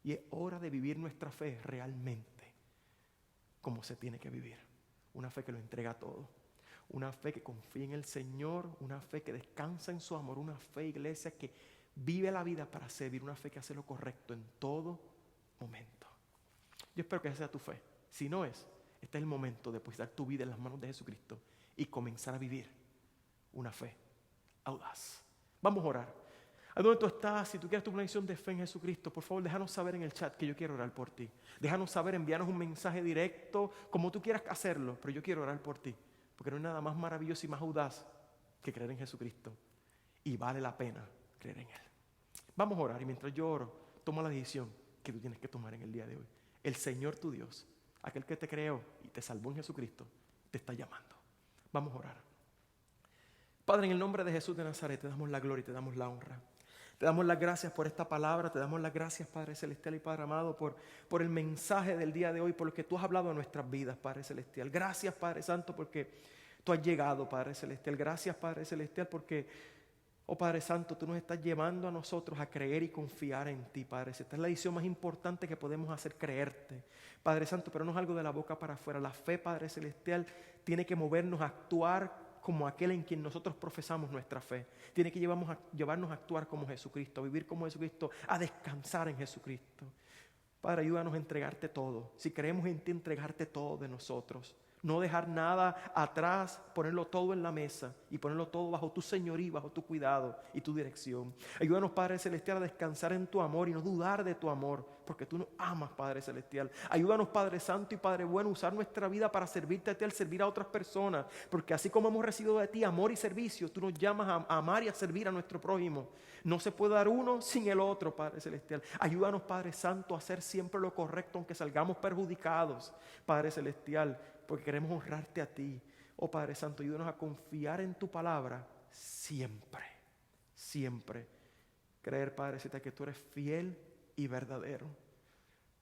S4: Y es hora de vivir nuestra fe realmente como se tiene que vivir. Una fe que lo entrega todo. Una fe que confía en el Señor. Una fe que descansa en su amor. Una fe, iglesia, que vive la vida para servir. Una fe que hace lo correcto en todo momento. Yo espero que esa sea tu fe. Si no es, este es el momento de depositar tu vida en las manos de Jesucristo y comenzar a vivir una fe audaz. Vamos a orar. ¿A dónde tú estás? Si tú quieres tu planificación de fe en Jesucristo, por favor, déjanos saber en el chat que yo quiero orar por ti. Déjanos saber, envíanos un mensaje directo, como tú quieras hacerlo, pero yo quiero orar por ti. Porque no hay nada más maravilloso y más audaz que creer en Jesucristo. Y vale la pena creer en Él. Vamos a orar y mientras yo oro, toma la decisión que tú tienes que tomar en el día de hoy. El Señor tu Dios, aquel que te creó y te salvó en Jesucristo, te está llamando. Vamos a orar. Padre, en el nombre de Jesús de Nazaret, te damos la gloria y te damos la honra. Te damos las gracias por esta palabra, te damos las gracias, Padre Celestial y Padre amado, por el mensaje del día de hoy, por lo que tú has hablado en nuestras vidas, Padre Celestial. Gracias, Padre Santo, porque tú has llegado, Padre Celestial. Gracias, Padre Celestial, porque, oh Padre Santo, tú nos estás llevando a nosotros a creer y confiar en ti, Padre. Esta es la decisión más importante que podemos hacer, creerte, Padre Santo, pero no es algo de la boca para afuera. La fe, Padre Celestial, tiene que movernos a actuar como aquel en quien nosotros profesamos nuestra fe. Tiene que llevarnos a actuar como Jesucristo, a vivir como Jesucristo, a descansar en Jesucristo. Padre, ayúdanos a entregarte todo. Si creemos en ti, entregarte todo de nosotros. No dejar nada atrás, ponerlo todo en la mesa y ponerlo todo bajo tu señoría, bajo tu cuidado y tu dirección. Ayúdanos, Padre Celestial, a descansar en tu amor y no dudar de tu amor, porque tú nos amas, Padre Celestial. Ayúdanos, Padre Santo y Padre bueno, a usar nuestra vida para servirte a ti al servir a otras personas, porque así como hemos recibido de ti amor y servicio, tú nos llamas a amar y a servir a nuestro prójimo. No se puede dar uno sin el otro, Padre Celestial. Ayúdanos, Padre Santo, a hacer siempre lo correcto, aunque salgamos perjudicados, Padre Celestial, porque queremos honrarte a ti. Oh Padre Santo, ayúdanos a confiar en tu palabra siempre, siempre. Creer, Padre Celestial, que tú eres fiel y verdadero.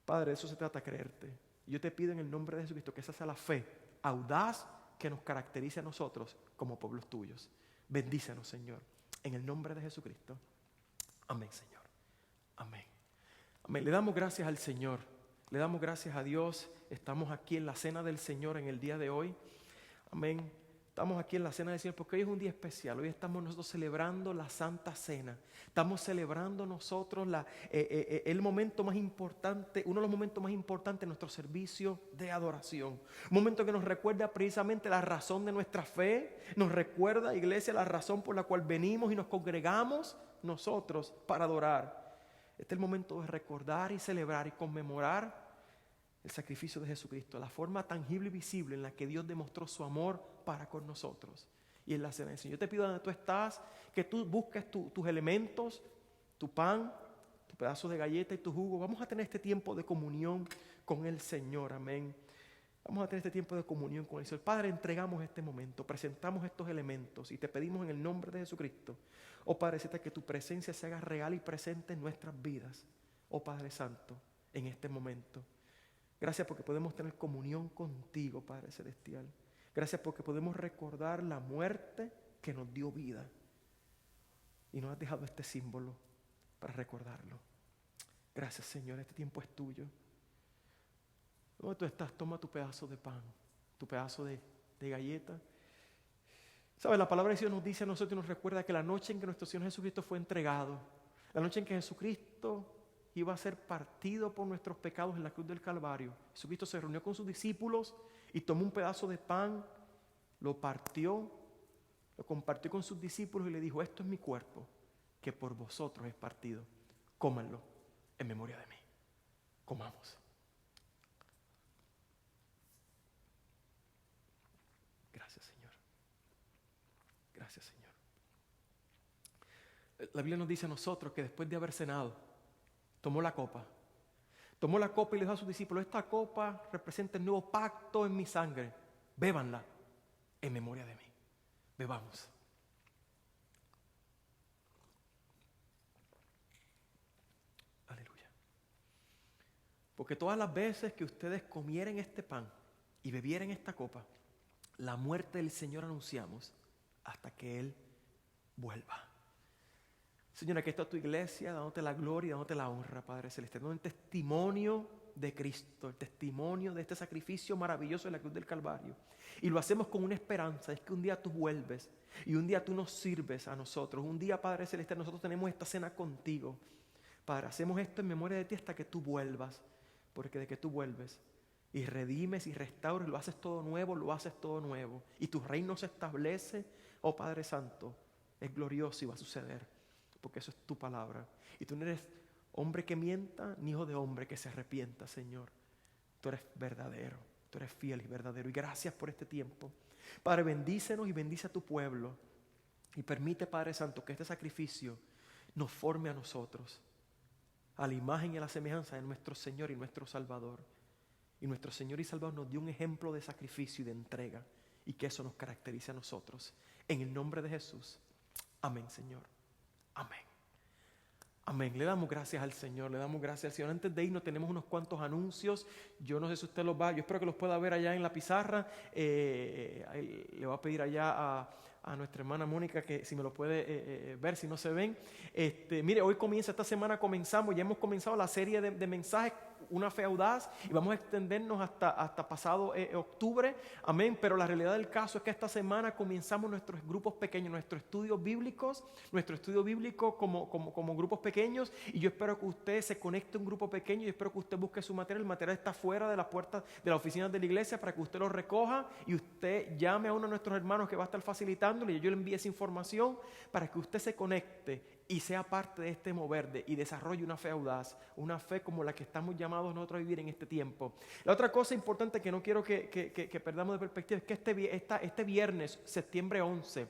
S4: Padre, de eso se trata, creerte. Yo te pido en el nombre de Jesucristo que esa sea la fe audaz que nos caracterice a nosotros como pueblos tuyos. Bendícenos, Señor, en el nombre de Jesucristo. Amén, Señor. Amén. Amén. Le damos gracias al Señor. Le damos gracias a Dios. Estamos aquí en la cena del Señor en el día de hoy. Amén. Estamos aquí en la cena del Señor porque hoy es un día especial. Hoy estamos nosotros celebrando la Santa Cena. Estamos celebrando nosotros el momento más importante, uno de los momentos más importantes de nuestro servicio de adoración. Un momento que nos recuerda precisamente la razón de nuestra fe. Nos recuerda, iglesia, la razón por la cual venimos y nos congregamos nosotros para adorar. Este es el momento de recordar y celebrar y conmemorar el sacrificio de Jesucristo, la forma tangible y visible en la que Dios demostró su amor para con nosotros. Y en la cena del Señor. Yo te pido donde tú estás, que tú busques tus elementos, tu pan, tu pedazo de galleta y tu jugo. Vamos a tener este tiempo de comunión con el Señor, amén. Vamos a tener este tiempo de comunión con el Señor. Padre, entregamos este momento, presentamos estos elementos y te pedimos en el nombre de Jesucristo, oh Padre Santo, que tu presencia se haga real y presente en nuestras vidas, oh Padre Santo, en este momento. Gracias porque podemos tener comunión contigo, Padre Celestial. Gracias porque podemos recordar la muerte que nos dio vida. Y nos has dejado este símbolo para recordarlo. Gracias, Señor, este tiempo es tuyo. Donde tú estás, toma tu pedazo de pan, tu pedazo de galleta. ¿Sabes? La palabra de Dios nos dice a nosotros y nos recuerda que la noche en que nuestro Señor Jesucristo fue entregado, la noche en que Jesucristo iba a ser partido por nuestros pecados en la cruz del Calvario, Jesucristo se reunió con sus discípulos y tomó un pedazo de pan, lo partió, lo compartió con sus discípulos y le dijo: esto es mi cuerpo, que por vosotros es partido. Cómanlo en memoria de mí. Comamos. Gracias, Señor. Gracias, Señor. La Biblia nos dice a nosotros que después de haber cenado, tomó la copa y le dijo a sus discípulos: esta copa representa el nuevo pacto en mi sangre. Bébanla en memoria de mí. Bebamos. Aleluya. Porque todas las veces que ustedes comieran este pan y bebieran esta copa, la muerte del Señor anunciamos hasta que Él vuelva. Señor, aquí está tu iglesia, dándote la gloria y dándote la honra, Padre Celestial, dando el testimonio de Cristo, el testimonio de este sacrificio maravilloso en la cruz del Calvario. Y lo hacemos con una esperanza, es que un día tú vuelves y un día tú nos sirves a nosotros. Un día, Padre Celestial, nosotros tenemos esta cena contigo. Padre, hacemos esto en memoria de ti hasta que tú vuelvas, porque de que tú vuelves y redimes y restauras, lo haces todo nuevo, y tu reino se establece, oh Padre Santo, es glorioso y va a suceder, porque eso es tu palabra. Y tú no eres hombre que mienta, ni hijo de hombre que se arrepienta, Señor. Tú eres verdadero, tú eres fiel y verdadero. Y gracias por este tiempo. Padre, bendícenos y bendice a tu pueblo. Y permite, Padre Santo, que este sacrificio nos forme a nosotros, a la imagen y a la semejanza de nuestro Señor y nuestro Salvador. Y nuestro Señor y Salvador nos dio un ejemplo de sacrificio y de entrega. Y que eso nos caracterice a nosotros. En el nombre de Jesús. Amén, Señor. Amén. Amén. Le damos gracias al Señor, le damos gracias al Señor. Antes de irnos tenemos unos cuantos anuncios. Yo no sé si usted los va, yo espero que los pueda ver allá en la pizarra. Le voy a pedir allá a nuestra hermana Mónica que si me lo puede ver, si no se ven. Mire, hoy comienza, esta semana ya hemos comenzado la serie de mensajes, Una Fe Audaz, y vamos a extendernos hasta pasado octubre, amén. Pero la realidad del caso es que esta semana comenzamos nuestros grupos pequeños, nuestro estudio bíblico como grupos pequeños, y yo espero que usted se conecte a un grupo pequeño, y espero que usted busque su material. El material está fuera de las puertas de la oficina de la iglesia para que usted lo recoja y usted llame a uno de nuestros hermanos que va a estar facilitándole, y yo le envíe esa información para que usted se conecte y sea parte de este mover y desarrolle una fe audaz, una fe como la que estamos llamados nosotros a vivir en este tiempo. La otra cosa importante que no quiero que perdamos de perspectiva es que este viernes, septiembre 11,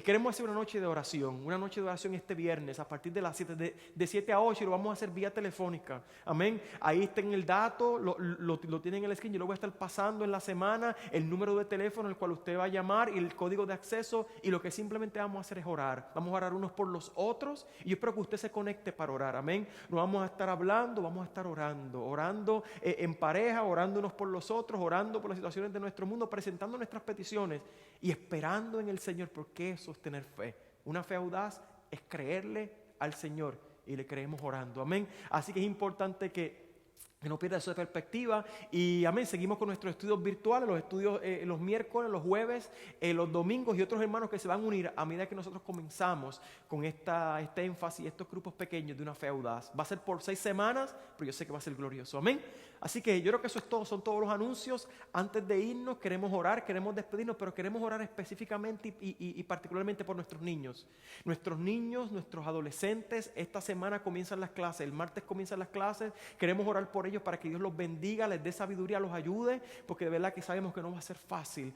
S4: queremos hacer una noche de oración este viernes a partir de las 7, de 7 a 8, y lo vamos a hacer vía telefónica, amén. Ahí está en el dato, lo tienen en el screen, yo lo voy a estar pasando en la semana, el número de teléfono al cual usted va a llamar y el código de acceso, y lo que simplemente vamos a hacer es orar. Vamos a orar unos por los otros, y yo espero que usted se conecte para orar, amén. No vamos a estar hablando, vamos a estar orando en pareja, orando unos por los otros, orando por las situaciones de nuestro mundo, presentando nuestras peticiones y esperando en el Señor, porque eso es tener fe. Una fe audaz es creerle al Señor, y le creemos orando, amén. Así que es importante que no pierda eso de perspectiva. Y amén, seguimos con nuestros estudios virtuales, los estudios los miércoles, los jueves, los domingos, y otros hermanos que se van a unir a medida que nosotros comenzamos con este énfasis, estos grupos pequeños de una fe audaz. Va a ser por 6 semanas, pero yo sé que va a ser glorioso, amén. Así que yo creo que eso es todo, son todos los anuncios. Antes de irnos queremos orar, queremos despedirnos, pero queremos orar específicamente y particularmente por nuestros niños, nuestros adolescentes. Esta semana comienzan las clases, el martes comienzan las clases. Queremos orar por ellos para que Dios los bendiga, les dé sabiduría, los ayude, porque de verdad que sabemos que no va a ser fácil,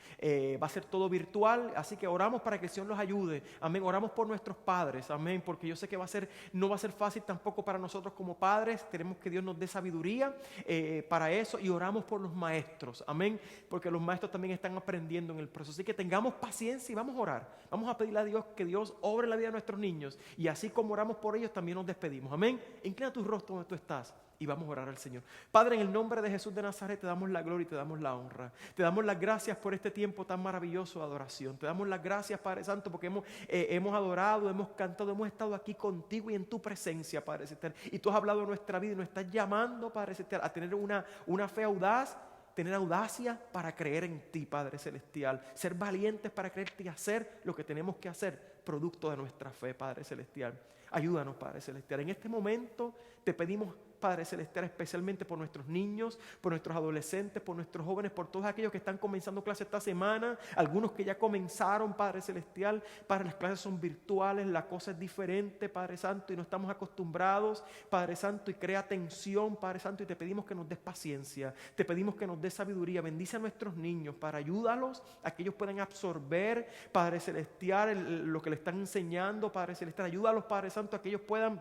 S4: va a ser todo virtual. Así que oramos para que el Señor los ayude, amén. Oramos por nuestros padres, amén, porque yo sé que no va a ser fácil tampoco para nosotros como padres. Queremos que Dios nos dé sabiduría para eso, y oramos por los maestros, amén, porque los maestros también están aprendiendo en el proceso. Así que tengamos paciencia y vamos a orar, vamos a pedirle a Dios que Dios obre la vida de nuestros niños, y así como oramos por ellos también nos despedimos, amén. Inclina tu rostro donde tú estás y vamos a orar al Señor. Padre, en el nombre de Jesús de Nazaret te damos la gloria y te damos la honra. Te damos las gracias por este tiempo tan maravilloso de adoración. Te damos las gracias, Padre Santo, porque hemos adorado, hemos cantado, hemos estado aquí contigo y en tu presencia, Padre Celestial. Y tú has hablado de nuestra vida y nos estás llamando, Padre Celestial, a tener una fe audaz, tener audacia para creer en ti, Padre Celestial. Ser valientes para creerte y hacer lo que tenemos que hacer, producto de nuestra fe, Padre Celestial. Ayúdanos, Padre Celestial. En este momento te pedimos, Padre Celestial, especialmente por nuestros niños, por nuestros adolescentes, por nuestros jóvenes, por todos aquellos que están comenzando clases esta semana, algunos que ya comenzaron, Padre Celestial. Padre, las clases son virtuales, la cosa es diferente, Padre Santo, y no estamos acostumbrados, Padre Santo, y crea tensión, Padre Santo, y te pedimos que nos des paciencia, te pedimos que nos des sabiduría. Bendice a nuestros niños, para ayúdalos a que ellos puedan absorber, Padre Celestial, lo que le están enseñando, Padre Celestial. Ayúdalos, Padre Santo, a que ellos puedan,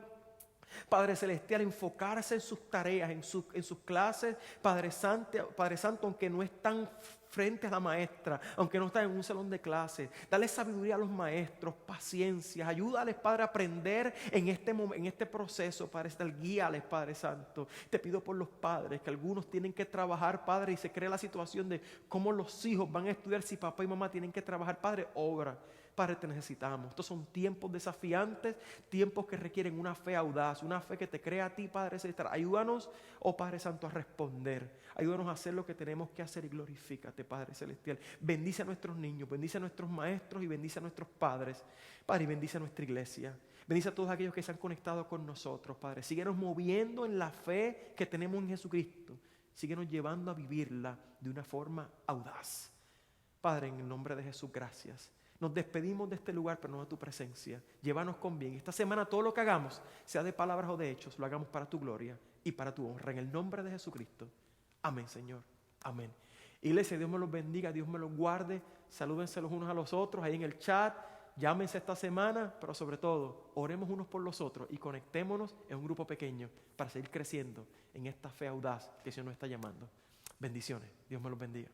S4: Padre Celestial, enfocarse en sus tareas, en sus clases, Padre Santo, aunque no es tan frente a la maestra, aunque no están en un salón de clase. Dale sabiduría a los maestros, paciencia. Ayúdales, Padre, a aprender en este proceso, Padre, guíales, Padre Santo. Te pido por los padres, que algunos tienen que trabajar, Padre, y se crea la situación de cómo los hijos van a estudiar si papá y mamá tienen que trabajar. Padre, obra. Padre, te necesitamos. Estos son tiempos desafiantes, tiempos que requieren una fe audaz, una fe que te crea a ti, Padre Celestial. Ayúdanos, oh Padre Santo, a responder. Ayúdanos a hacer lo que tenemos que hacer y glorifícate, Padre Celestial. Bendice a nuestros niños, bendice a nuestros maestros y bendice a nuestros padres. Padre, y bendice a nuestra iglesia. Bendice a todos aquellos que se han conectado con nosotros, Padre. Síguenos moviendo en la fe que tenemos en Jesucristo. Síguenos llevando a vivirla de una forma audaz. Padre, en el nombre de Jesús, gracias. Nos despedimos de este lugar, pero no de tu presencia. Llévanos con bien. Esta semana todo lo que hagamos, sea de palabras o de hechos, lo hagamos para tu gloria y para tu honra. En el nombre de Jesucristo. Amén, Señor. Amén. Iglesia, Dios me los bendiga, Dios me los guarde. Salúdense los unos a los otros ahí en el chat. Llámense esta semana, pero sobre todo, oremos unos por los otros y conectémonos en un grupo pequeño para seguir creciendo en esta fe audaz que el Señor nos está llamando. Bendiciones. Dios me los bendiga.